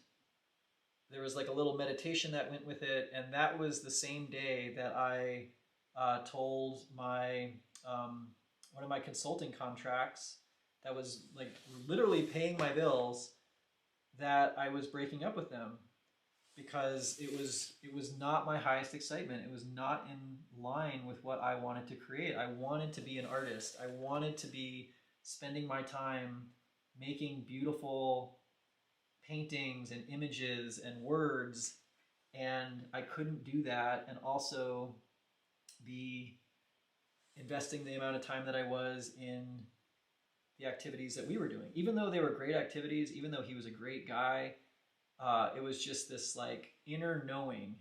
there was like a little meditation that went with it, and that was the same day that I told my one of my consulting contracts that was like literally paying my bills, that I was breaking up with them because it was not my highest excitement. It was not in line with what I wanted to create. I wanted to be an artist. I wanted to be spending my time making beautiful paintings and images and words, and I couldn't do that and also be investing the amount of time that I was in the activities that we were doing. Even though they were great activities, even though he was a great guy, it was just this like inner knowing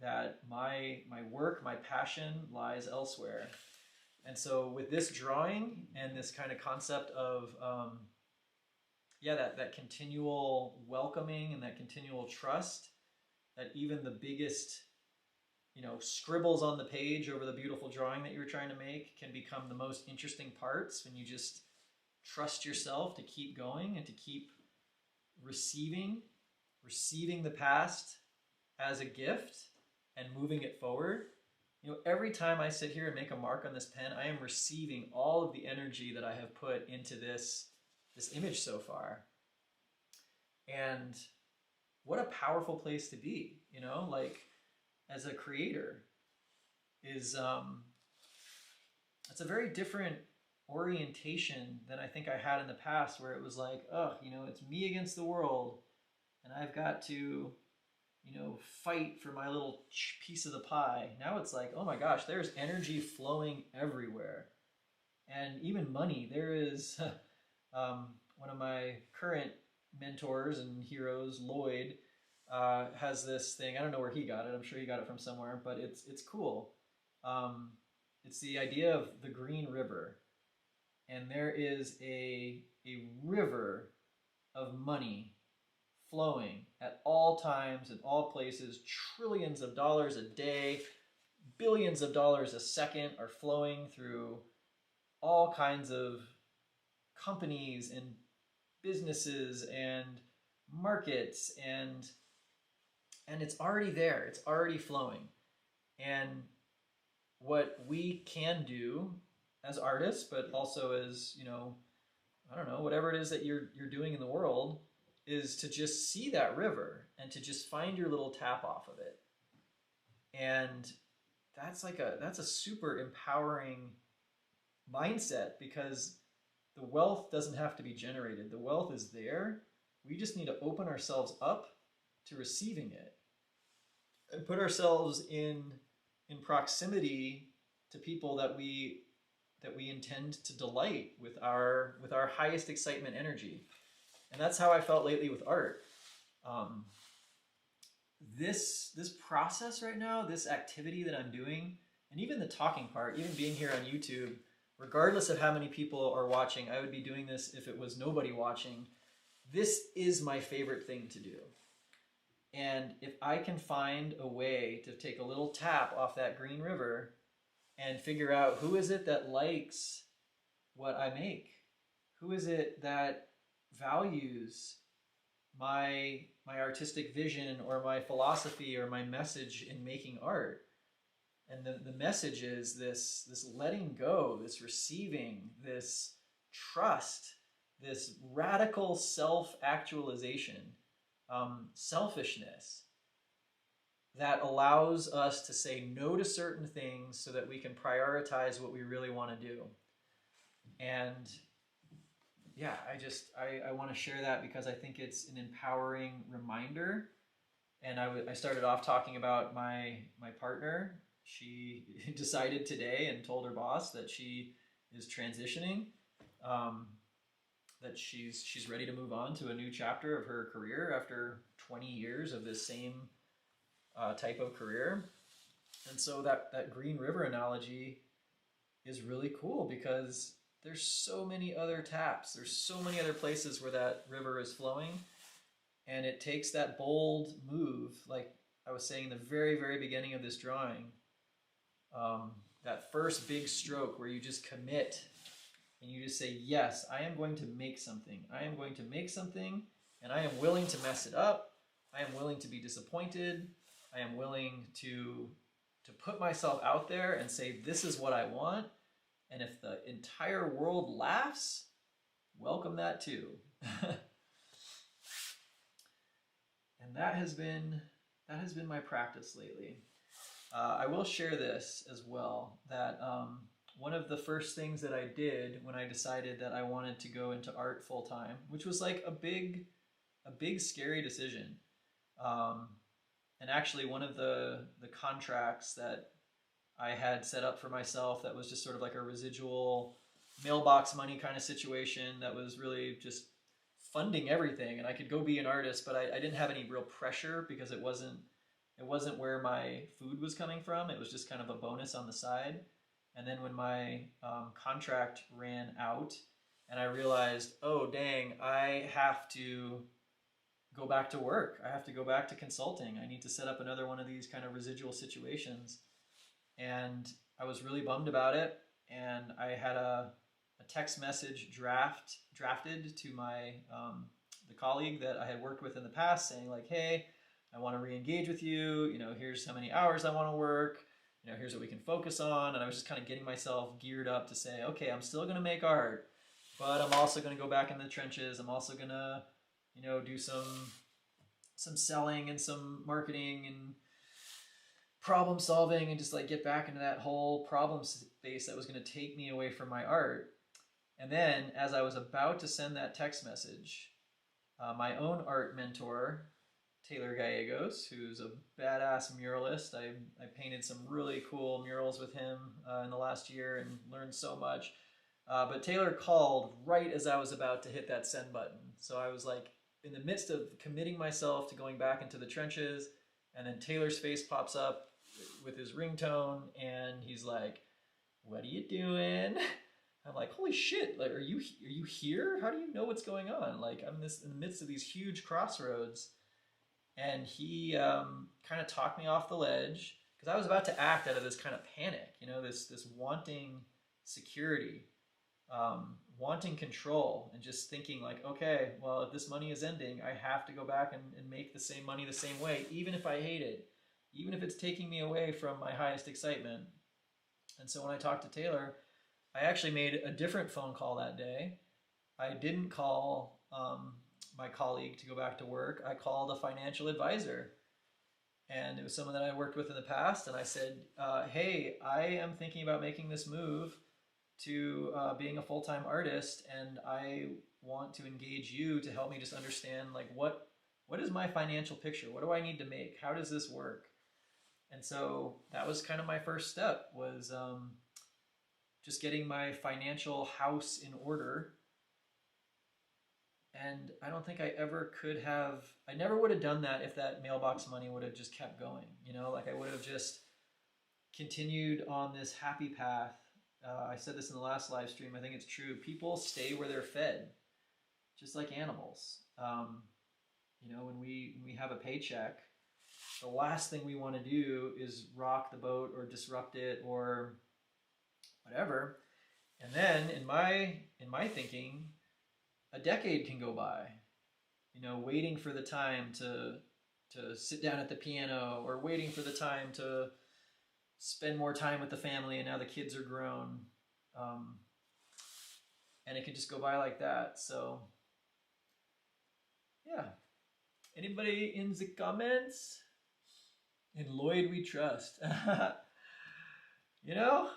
that my work, my passion lies elsewhere. And so with this drawing and this kind of concept of that continual welcoming and that continual trust, that even the biggest scribbles on the page over the beautiful drawing that you're trying to make can become the most interesting parts when you just trust yourself to keep going and to keep receiving the past as a gift and moving it forward. Every time I sit here and make a mark on this pen, I am receiving all of the energy that I have put into this image so far. And what a powerful place to be, like as a creator is it's a very different orientation than I think I had in the past, where it was like, oh, it's me against the world and I've got to fight for my little piece of the pie. Now it's like, oh my gosh, there's energy flowing everywhere. And even money. There is one of my current mentors and heroes, Lloyd, has this thing. I don't know where he got it. I'm sure he got it from somewhere, but it's cool. It's the idea of the Green River. And there is a river of money flowing at all times, in all places. Trillions of dollars a day, billions of dollars a second are flowing through all kinds of companies and businesses and markets, and it's already there. It's already flowing. And what we can do as artists, but also as, I don't know, whatever it is that you're doing in the world, is to just see that river and to just find your little tap off of it. And that's a super empowering mindset, because the wealth doesn't have to be generated. The wealth is there. We just need to open ourselves up to receiving it and put ourselves in proximity to people that we intend to delight with our highest excitement energy. And that's how I felt lately with art. This process right now, this activity that I'm doing, and even the talking part, even being here on YouTube, regardless of how many people are watching, I would be doing this if it was nobody watching. This is my favorite thing to do. And if I can find a way to take a little tap off that green river and figure out who is it that likes what I make, who is it that values my artistic vision or my philosophy or my message in making art. And the message is this letting go, this receiving, this trust, this radical self-actualization, selfishness that allows us to say no to certain things so that we can prioritize what we really want to do. And yeah, I want to share that because I think it's an empowering reminder. And I started off talking about my partner. She decided today and told her boss that she is transitioning, that she's ready to move on to a new chapter of her career after 20 years of this same type of career. And so that Green River analogy is really cool because there's so many other taps. There's so many other places where that river is flowing. And it takes that bold move, like I was saying in the very, very beginning of this drawing, that first big stroke where you just commit and you just say, yes, I am going to make something. I am going to make something, and I am willing to mess it up. I am willing to be disappointed. I am willing to put myself out there and say, this is what I want. And if the entire world laughs, welcome that too. And that has been my practice lately. I will share this as well, that one of the first things that I did when I decided that I wanted to go into art full time, which was like a big scary decision. And actually one of the contracts that I had set up for myself that was just sort of like a residual mailbox money kind of situation that was really just funding everything, and I could go be an artist, but I didn't have any real pressure because it wasn't where my food was coming from. It was just kind of a bonus on the side. And then when my contract ran out and I realized, oh dang, I have to go back to work. I have to go back to consulting. I need to set up another one of these kind of residual situations. And I was really bummed about it. And I had a text message drafted to my the colleague that I had worked with in the past, saying like, hey, I want to re-engage with you. You know, here's how many hours I want to work. You know, here's what we can focus on. And I was just kind of getting myself geared up to say, okay, I'm still going to make art, but I'm also going to go back in the trenches. I'm also going to, you know, do some selling and some marketing and problem solving and just like get back into that whole problem space that was going to take me away from my art. And then as I was about to send that text message, my own art mentor, Taylor Gallegos, who's a badass muralist. I painted some really cool murals with him in the last year and learned so much. But Taylor called right as I was about to hit that send button. So I was like in the midst of committing myself to going back into the trenches, and then Taylor's face pops up with his ringtone, and he's like, "What are you doing?" I'm like, "Holy shit! Like, are you here? How do you know what's going on?" Like, I'm in the midst of these huge crossroads, and he kind of talked me off the ledge because I was about to act out of this kind of panic, you know, this wanting security, wanting control, and just thinking like, okay, well, if this money is ending, I have to go back and make the same money the same way, even if I hate it, even if it's taking me away from my highest excitement. And so when I talked to Taylor, I actually made a different phone call that day. I didn't call my colleague to go back to work. I called a financial advisor, and it was someone that I worked with in the past. And I said, hey, I am thinking about making this move to being a full-time artist, and I want to engage you to help me just understand like what is my financial picture? What do I need to make? How does this work? And so that was kind of my first step, was just getting my financial house in order. And I don't think I ever could have, I never would have done that if that mailbox money would have just kept going. You know, like I would have just continued on this happy path. I said this in the last live stream. I think it's true. People stay where they're fed, just like animals. You know, when we have a paycheck, the last thing we want to do is rock the boat or disrupt it or whatever. And then in my thinking, a decade can go by, you know, waiting for the time to sit down at the piano, or waiting for the time to spend more time with the family, and now the kids are grown. And it can just go by like that. So yeah. Anybody in the comments? In Lloyd we trust. You know,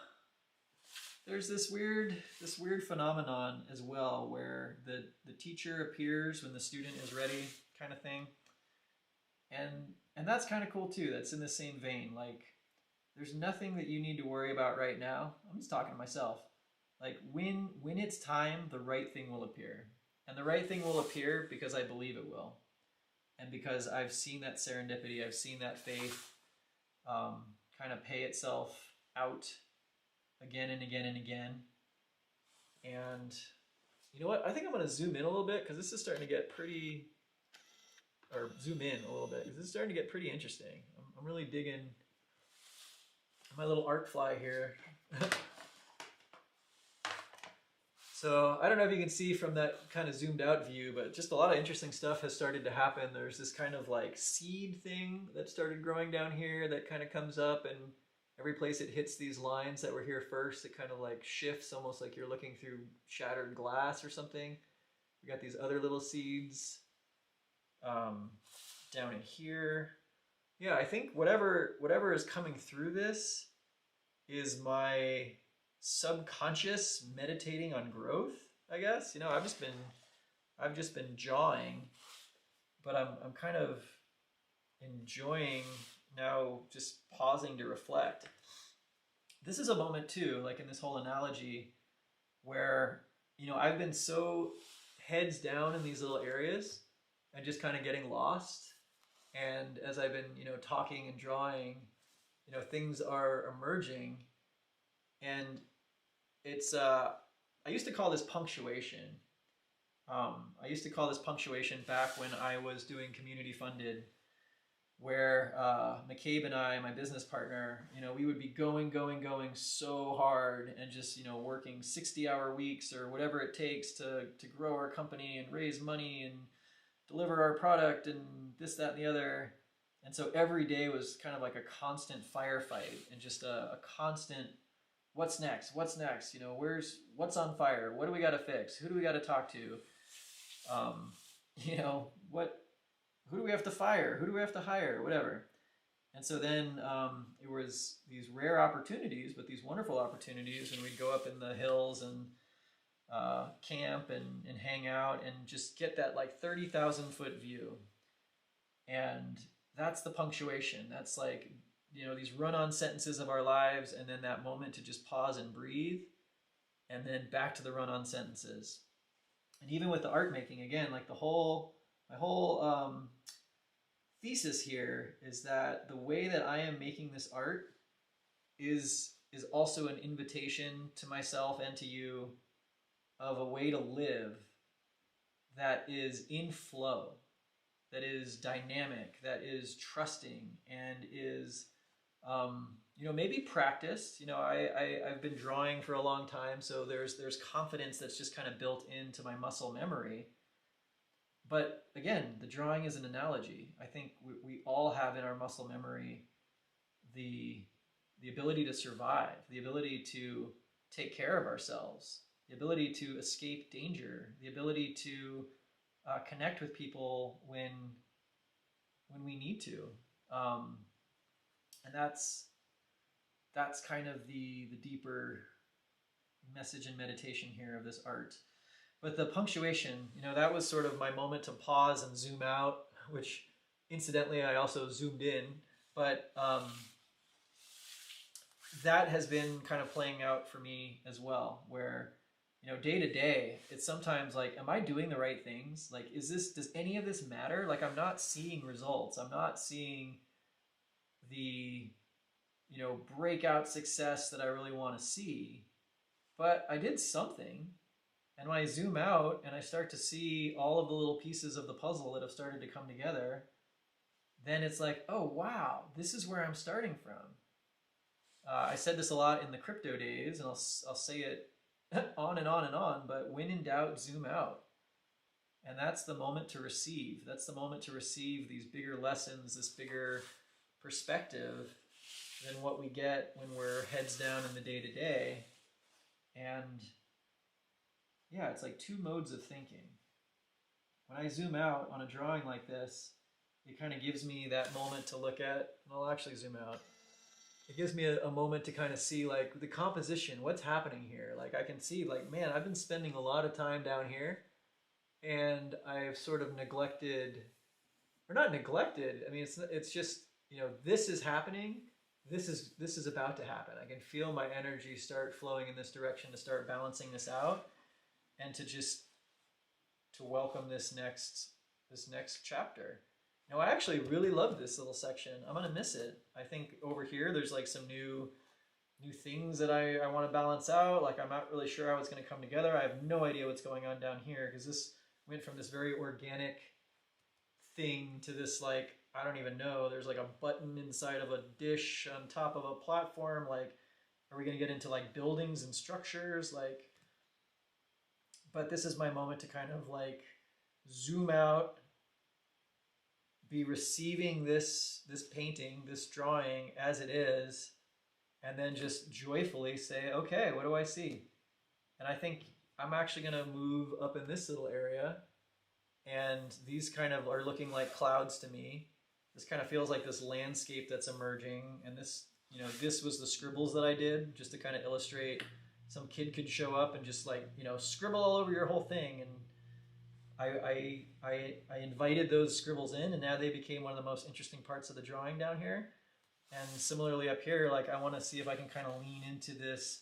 there's this weird phenomenon as well, where the teacher appears when the student is ready, kind of thing. And that's kind of cool too. That's in the same vein. Like, there's nothing that you need to worry about right now. I'm just talking to myself. Like, when it's time, the right thing will appear. And the right thing will appear because I believe it will. And because I've seen that serendipity, I've seen that faith kind of pay itself out again and again and again. And you know what? I think I'm going to zoom in a little bit, because this is starting to get pretty, or zoom in a little bit, because this is starting to get pretty interesting. I'm really digging my little art fly here. So I don't know if you can see from that kind of zoomed out view, but just a lot of interesting stuff has started to happen. There's this kind of like seed thing that started growing down here that kind of comes up, and every place it hits these lines that were here first, it kind of like shifts, almost like you're looking through shattered glass or something. We got these other little seeds down in here. Yeah, I think whatever is coming through this is my subconscious meditating on growth, I guess. I've just been jawing, but I'm kind of enjoying now just pausing to reflect. This is a moment too, like in this whole analogy, where I've been so heads down in these little areas and just kind of getting lost. And as I've been, talking and drawing, things are emerging. And it's, I used to call this punctuation. I used to call this punctuation back when I was doing community funded, where McCabe and I, my business partner, we would be going so hard and just, working 60-hour weeks or whatever it takes to grow our company and raise money and deliver our product and this, that, and the other. And so every day was kind of like a constant firefight and just a constant, what's next? What's next? What's on fire? What do we got to fix? Who do we got to talk to? Who do we have to fire? Who do we have to hire? Whatever. And so then it was these rare opportunities, but these wonderful opportunities when we'd go up in the hills and camp and hang out and just get that like 30,000 foot view. And that's the punctuation. That's like, these run-on sentences of our lives, and then that moment to just pause and breathe, and then back to the run-on sentences. And even with the art making, again, like my whole thesis here is that the way that I am making this art is also an invitation to myself and to you of a way to live that is in flow, that is dynamic, that is trusting, and is maybe practiced. I've been drawing for a long time, so there's confidence that's just kind of built into my muscle memory. But again, the drawing is an analogy. I think we all have in our muscle memory the ability to survive, the ability to take care of ourselves, the ability to escape danger, the ability to connect with people when we need to. And that's kind of the deeper message and meditation here of this art. But the punctuation, that was sort of my moment to pause and zoom out, which incidentally I also zoomed in. But that has been kind of playing out for me as well, where day to day, it's sometimes like, am I doing the right things? Like, does any of this matter? Like, I'm not seeing results. I'm not seeing the, breakout success that I really want to see, but I did something. And when I zoom out and I start to see all of the little pieces of the puzzle that have started to come together, then it's like, oh, wow, this is where I'm starting from. I said this a lot in the crypto days, and I'll say it on and on and on, but when in doubt, zoom out. And that's the moment to receive. That's the moment to receive these bigger lessons, this bigger perspective than what we get when we're heads down in the day-to-day. And yeah, it's like two modes of thinking. When I zoom out on a drawing like this, it kind of gives me that moment to look at, and I'll actually zoom out. It gives me a moment to kind of see like the composition, what's happening here. Like I can see like, man, I've been spending a lot of time down here, and I've sort of neglected, or not neglected, I mean, it's just, this is happening. This is about to happen. I can feel my energy start flowing in this direction to start balancing this out, and to welcome this next chapter. Now, I actually really love this little section. I'm gonna miss it. I think over here there's like some new things that I want to balance out. Like I'm not really sure how it's gonna come together. I have no idea what's going on down here, because this went from this very organic thing to this like, I don't even know, there's like a button inside of a dish on top of a platform. Like, are we gonna get into like buildings and structures? Like, but this is my moment to kind of like zoom out, be receiving this painting, this drawing as it is, and then just joyfully say, okay, what do I see? And I think I'm actually going to move up in this little area, and these kind of are looking like clouds to me. This kind of feels like this landscape that's emerging, and this, you know, this was the scribbles that I did just to kind of illustrate. Some kid could show up and just like, you know, scribble all over your whole thing, and I invited those scribbles in, and now they became one of the most interesting parts of the drawing down here. And similarly up here, like I want to see if I can kind of lean into this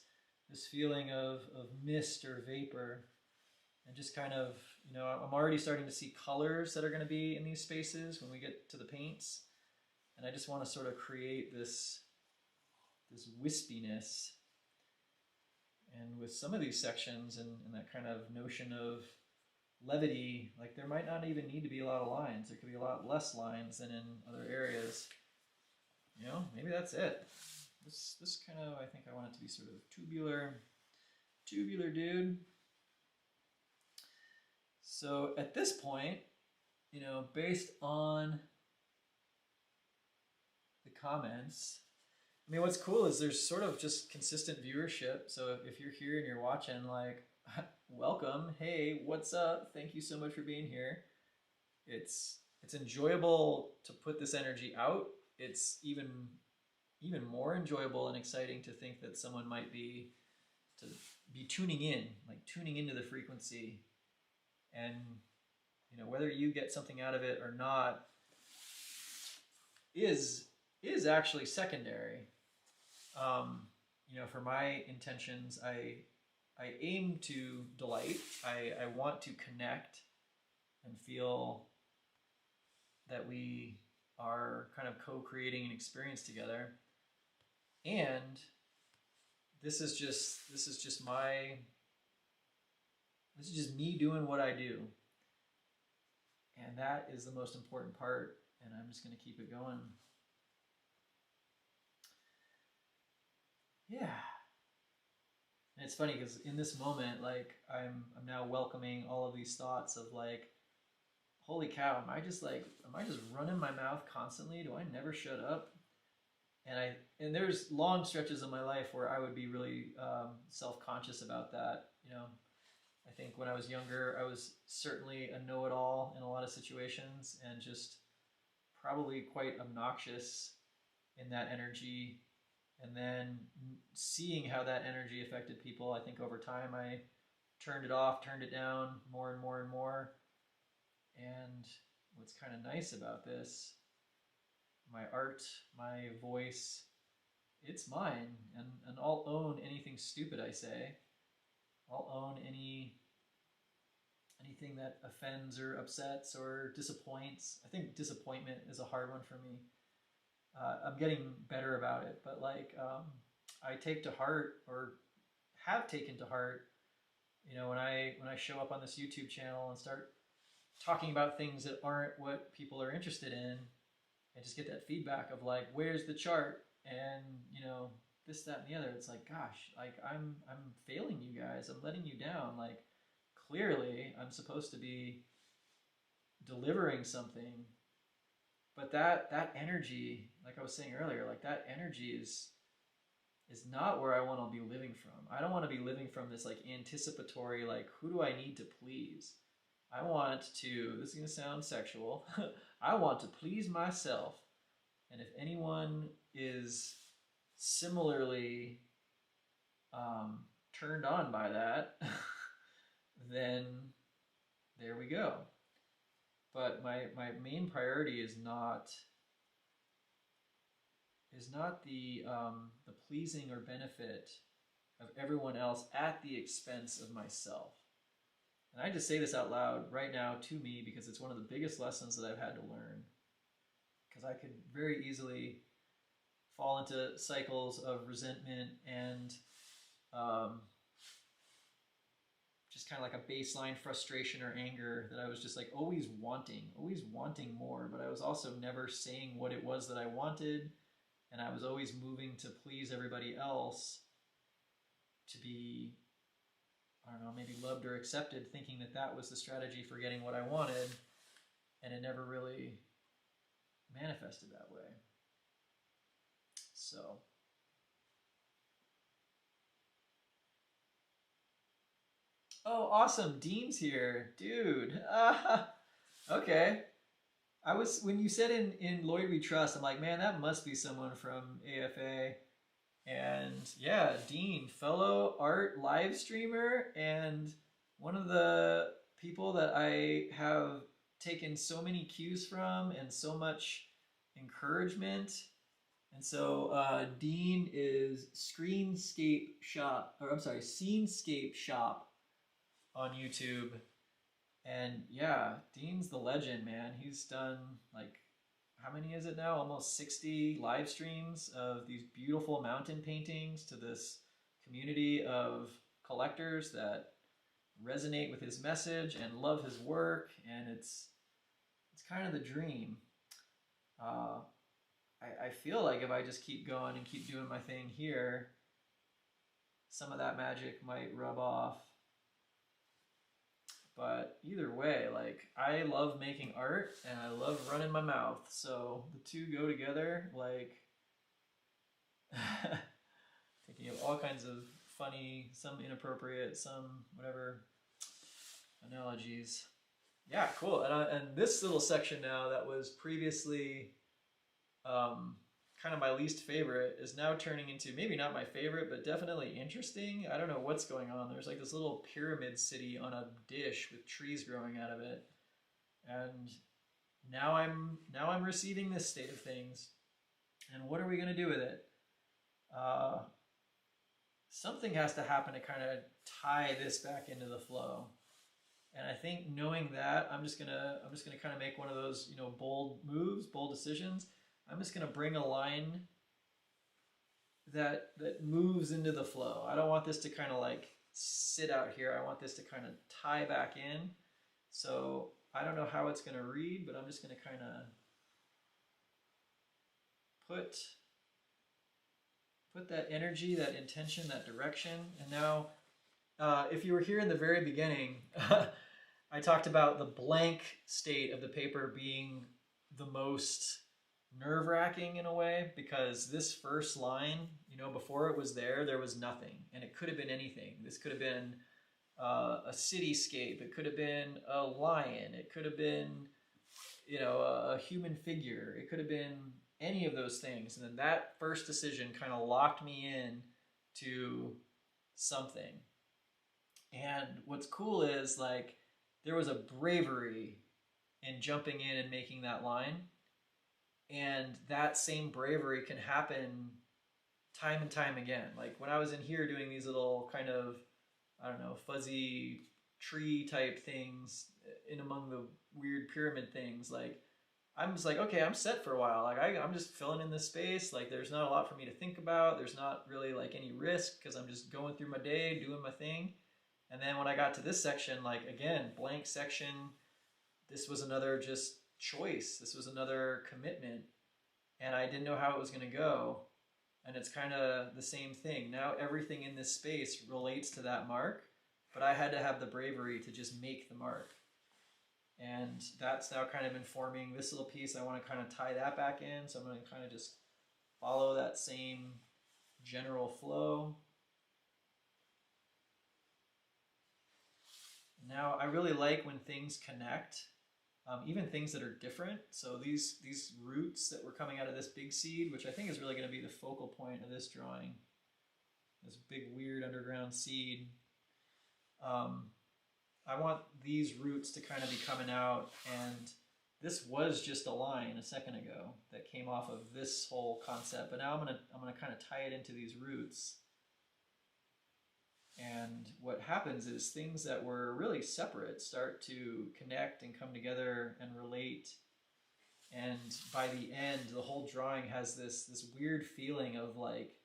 feeling of mist or vapor, and just kind of, you know, I'm already starting to see colors that are going to be in these spaces when we get to the paints, and I just want to sort of create this wispiness. And with some of these sections and that kind of notion of levity, like there might not even need to be a lot of lines. There could be a lot less lines than in other areas. You know, maybe that's it. This kind of, I think I want it to be sort of tubular dude. So at this point, you know, based on the comments, I mean, what's cool is there's sort of just consistent viewership. So if you're here and you're watching, like, welcome. Hey, what's up? Thank you so much for being here. It's enjoyable to put this energy out. It's even more enjoyable and exciting to think that someone might be tuning in, like tuning into the frequency. And, you know, whether you get something out of it or not is actually secondary. You know, for my intentions, I aim to delight. I want to connect and feel that we are kind of co-creating an experience together. And this is just me doing what I do. And that is the most important part, and I'm just going to keep it going. Yeah. And it's funny because in this moment, like I'm now welcoming all of these thoughts of like, holy cow, am I just running my mouth constantly? Do I never shut up? And there's long stretches of my life where I would be really self-conscious about that. You know, I think when I was younger, I was certainly a know-it-all in a lot of situations, and just probably quite obnoxious in that energy. And then seeing how that energy affected people, I think over time I turned it off, turned it down more and more and more. And what's kind of nice about this, my art, my voice, it's mine, and I'll own anything stupid I say. I'll own anything that offends or upsets or disappoints. I think disappointment is a hard one for me. I'm getting better about it, but like I take to heart, or have taken to heart, you know, when I show up on this YouTube channel and start talking about things that aren't what people are interested in, and just get that feedback of like, where's the chart, and you know, this, that, and the other. It's like, gosh, like I'm failing you guys. I'm letting you down. Like clearly, I'm supposed to be delivering something. But that energy, like I was saying earlier, like that energy is not where I want to be living from. I don't want to be living from this like anticipatory, like, who do I need to please? I want to, this is going to sound sexual, I want to please myself. And if anyone is similarly turned on by that, then there we go. But my main priority is not the pleasing or benefit of everyone else at the expense of myself. And I just say this out loud right now to me because it's one of the biggest lessons that I've had to learn. Because I could very easily fall into cycles of resentment and just kind of like a baseline frustration or anger that I was just like always wanting more, but I was also never saying what it was that I wanted, and I was always moving to please everybody else to be, I don't know, maybe loved or accepted, thinking that that was the strategy for getting what I wanted, and it never really manifested that way. So... Oh, awesome. Dean's here. Dude. Okay. I was, when you said in Lloyd We Trust, I'm like, man, that must be someone from AFA. And yeah, Dean, fellow art live streamer, and one of the people that I have taken so many cues from and so much encouragement. And so Dean is Screenscape Shop, or I'm sorry, Scenescape Shop on YouTube. And yeah, Dean's the legend, man. He's done like, how many is it now? Almost 60 live streams of these beautiful mountain paintings to this community of collectors that resonate with his message and love his work. And it's kind of the dream. Uh, I feel like if I just keep going and keep doing my thing here, some of that magic might rub off. But either way, like, I love making art and I love running my mouth. So the two go together, like, thinking of all kinds of funny, some inappropriate, some whatever analogies. Yeah, cool. And this little section now that was previously kind of my least favorite is now turning into maybe not my favorite, but definitely interesting. I don't know what's going on. There's like this little pyramid city on a dish with trees growing out of it, and now I'm receiving this state of things. And what are we gonna do with it? Uh, Something has to happen to kind of tie this back into the flow. And I think knowing that, I'm just gonna kind of make one of those, bold moves, bold decisions. I'm just gonna bring a line that moves into the flow. I don't want this to kind of like sit out here. I want this to kind of tie back in. So I don't know how it's gonna read, but I'm just gonna kind of put that energy, that intention, that direction. And now, if you were here in the very beginning, I talked about the blank state of the paper being the most nerve-wracking in a way, because this first line, before it was there was nothing, and it could have been anything. This could have been a cityscape. It could have been a lion. It could have been, a human figure. It could have been any of those things. And then that first decision kind of locked me in to something. And what's cool is like there was a bravery in jumping in and making that line. And that same bravery can happen time and time again. Like when I was in here doing these little kind of, I don't know, fuzzy tree type things in among the weird pyramid things, like I'm just like, okay, I'm set for a while. Like I'm just filling in this space. Like there's not a lot for me to think about. There's not really like any risk because I'm just going through my day, doing my thing. And then when I got to this section, like again, blank section, this was another just choice. This was another commitment. And I didn't know how it was going to go. And it's kind of the same thing. Now everything in this space relates to that mark, but I had to have the bravery to just make the mark. And that's now kind of informing this little piece. I want to kind of tie that back in. So I'm going to kind of just follow that same general flow. Now I really like when things connect, even things that are different. So these roots that were coming out of this big seed, which I think is really going to be the focal point of this drawing, this big weird underground seed. I want these roots to kind of be coming out, and this was just a line a second ago that came off of this whole concept, but now I'm gonna kind of tie it into these roots. And what happens is things that were really separate start to connect and come together and relate. And by the end, the whole drawing has this weird feeling of like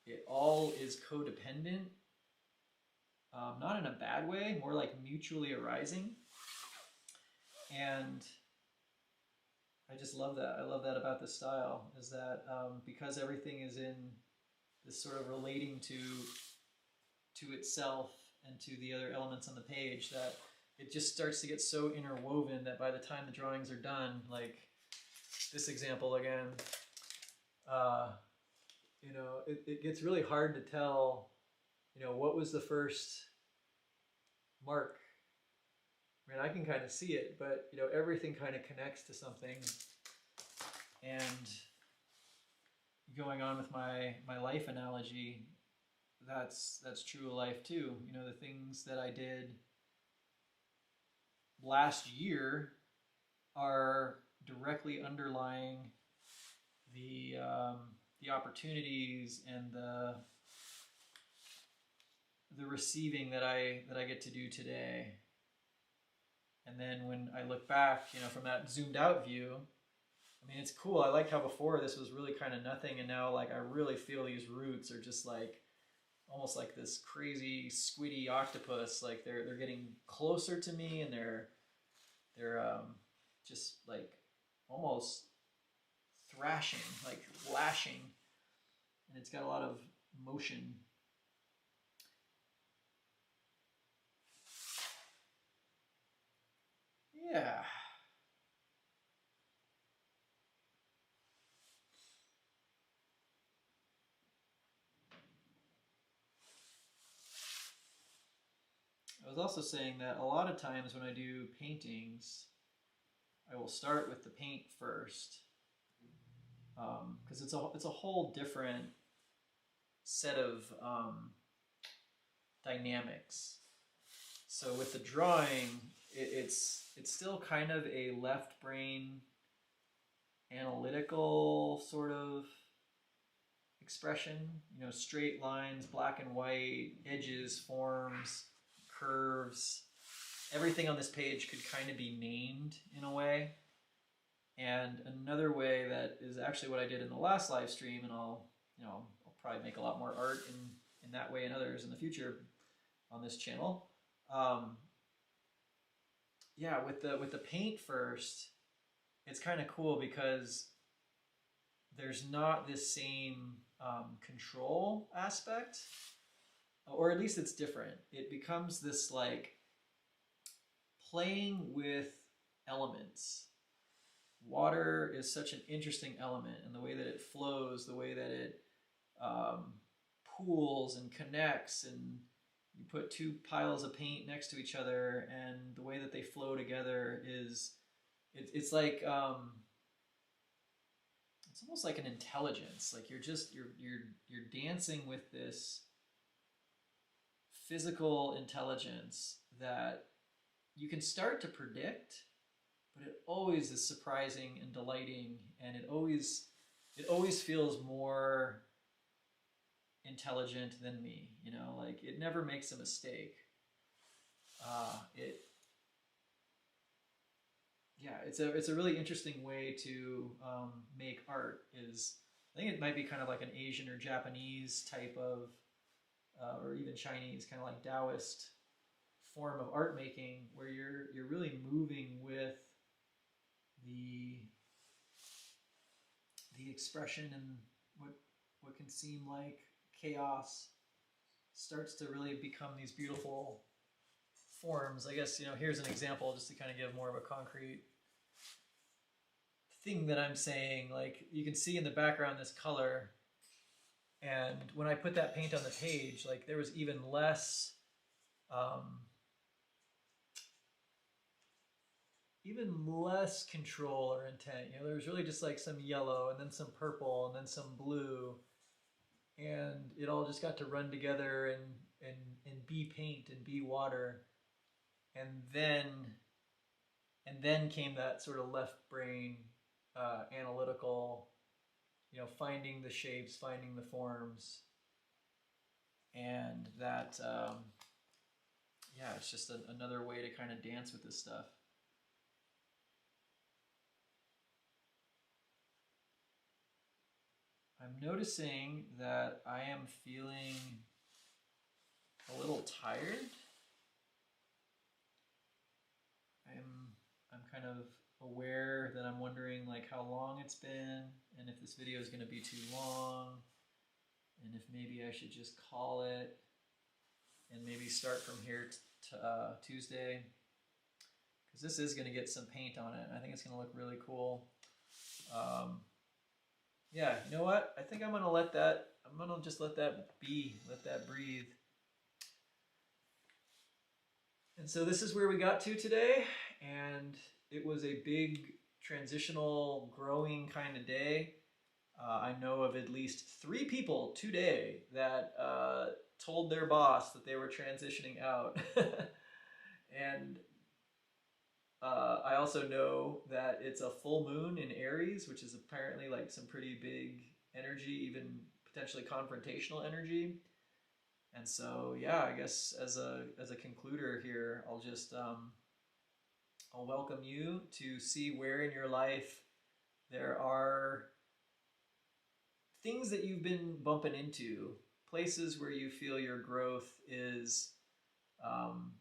it all is codependent. Not in a bad way, more like mutually arising. And I just love that. I love that about this style, is that because everything is in this sort of relating to itself and to the other elements on the page, that it just starts to get so interwoven that by the time the drawings are done, like this example again, it gets really hard to tell, what was the first mark. I mean, I can kind of see it, but you know, everything kind of connects to something. And going on with my life analogy, that's true of life too. You know, the things that I did last year are directly underlying the opportunities and the receiving that I get to do today. And then when I look back, you know, from that zoomed out view, I mean, it's cool. I like how before this was really kind of nothing, and now like I really feel these roots are just like almost like this crazy squiddy octopus. Like they're getting closer to me, and they're just like almost thrashing, like lashing, and it's got a lot of motion. Yeah. I was also saying that a lot of times when I do paintings, I will start with the paint first, because it's a whole different set of dynamics. So with the drawing, it's still kind of a left brain analytical sort of expression. You know, straight lines, black and white, edges, forms, curves. Everything on this page could kind of be named in a way. And another way that is actually what I did in the last live stream, and I'll probably make a lot more art in that way and others in the future on this channel. Yeah, with the paint first, it's kind of cool because there's not this same control aspect, or at least it's different. It becomes this like playing with elements. Water is such an interesting element, and the way that it flows, the way that it pools and connects, and you put two piles of paint next to each other, and the way that they flow together is it's like it's almost like an intelligence. Like you're dancing with this physical intelligence that you can start to predict, but it always is surprising and delighting, and it always feels more intelligent than me. You know, like it never makes a mistake. It's a really interesting way to make art. I think it might be kind of like an Asian or Japanese type of, or even Chinese, kind of like Taoist form of art making, where you're really moving with the expression, and what can seem like chaos starts to really become these beautiful forms. I guess, you know, here's an example just to kind of give more of a concrete thing that I'm saying. Like you can see in the background this color, and when I put that paint on the page, like there was even less control or intent. You know, there was really just like some yellow and then some purple and then some blue, and it all just got to run together and be paint and be water. And then came that sort of left brain analytical, you know, finding the shapes, finding the forms, and that it's just another way to kind of dance with this stuff. I'm noticing that I am feeling a little tired. I'm kind of aware that I'm wondering like how long it's been, and if this video is going to be too long, and if maybe I should just call it and maybe start from here to Tuesday, because this is going to get some paint on it. I think it's going to look really cool. Yeah, you know what? I think I'm going to just let that be, let that breathe. And so this is where we got to today, and it was a big transitional, growing kind of day. I know of at least 3 people today that told their boss that they were transitioning out. And I also know that it's a full moon in Aries, which is apparently like some pretty big energy, even potentially confrontational energy. And so, yeah, I guess as a concluder here, I'll welcome you to see where in your life there are things that you've been bumping into, places where you feel your growth is um,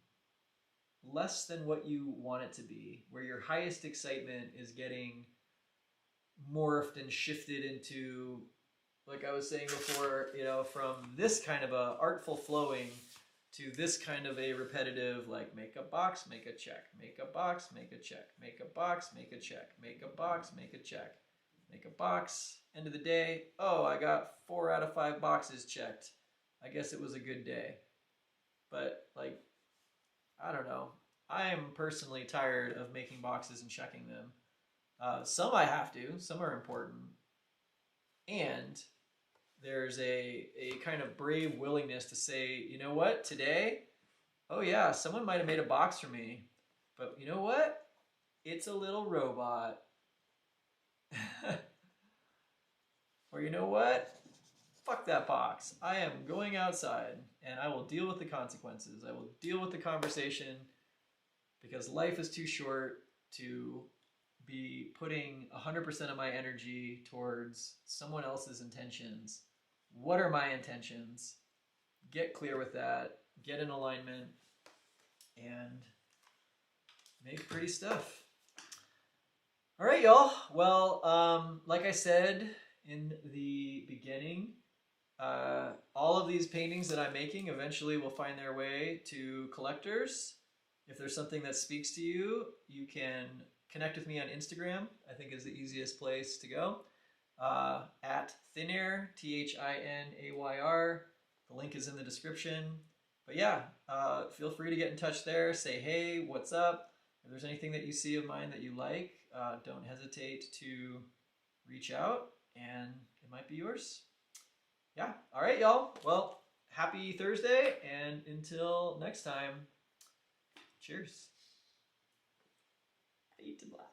less than what you want it to be, where your highest excitement is getting morphed and shifted into, like I was saying before, from this kind of a artful flowing to this kind of a repetitive, like make a box, make a check, make a box, make a check, make a box, make a check, make a box, make a check, make a box. End of the day, oh, I got 4 out of 5 boxes checked. I guess it was a good day. But like, I don't know. I am personally tired of making boxes and checking them. Some I have to, some are important. And there's a kind of brave willingness to say, you know what, today, oh yeah, someone might have made a box for me, but you know what? It's a little robot. Or you know what? Fuck that box. I am going outside and I will deal with the consequences. I will deal with the conversation because life is too short to be putting 100% of my energy towards someone else's intentions. What are my intentions? Get clear with that, get in alignment, and make pretty stuff. All right, y'all. Well, like I said in the beginning, all of these paintings that I'm making eventually will find their way to collectors. If there's something that speaks to you, you can connect with me on Instagram, I think is the easiest place to go. At Thinayr, Thinayr. The link is in the description. But yeah, feel free to get in touch there. Say, hey, what's up? If there's anything that you see of mine that you like, don't hesitate to reach out and it might be yours. Yeah. All right, y'all. Well, happy Thursday, and until next time, cheers. Fade to black.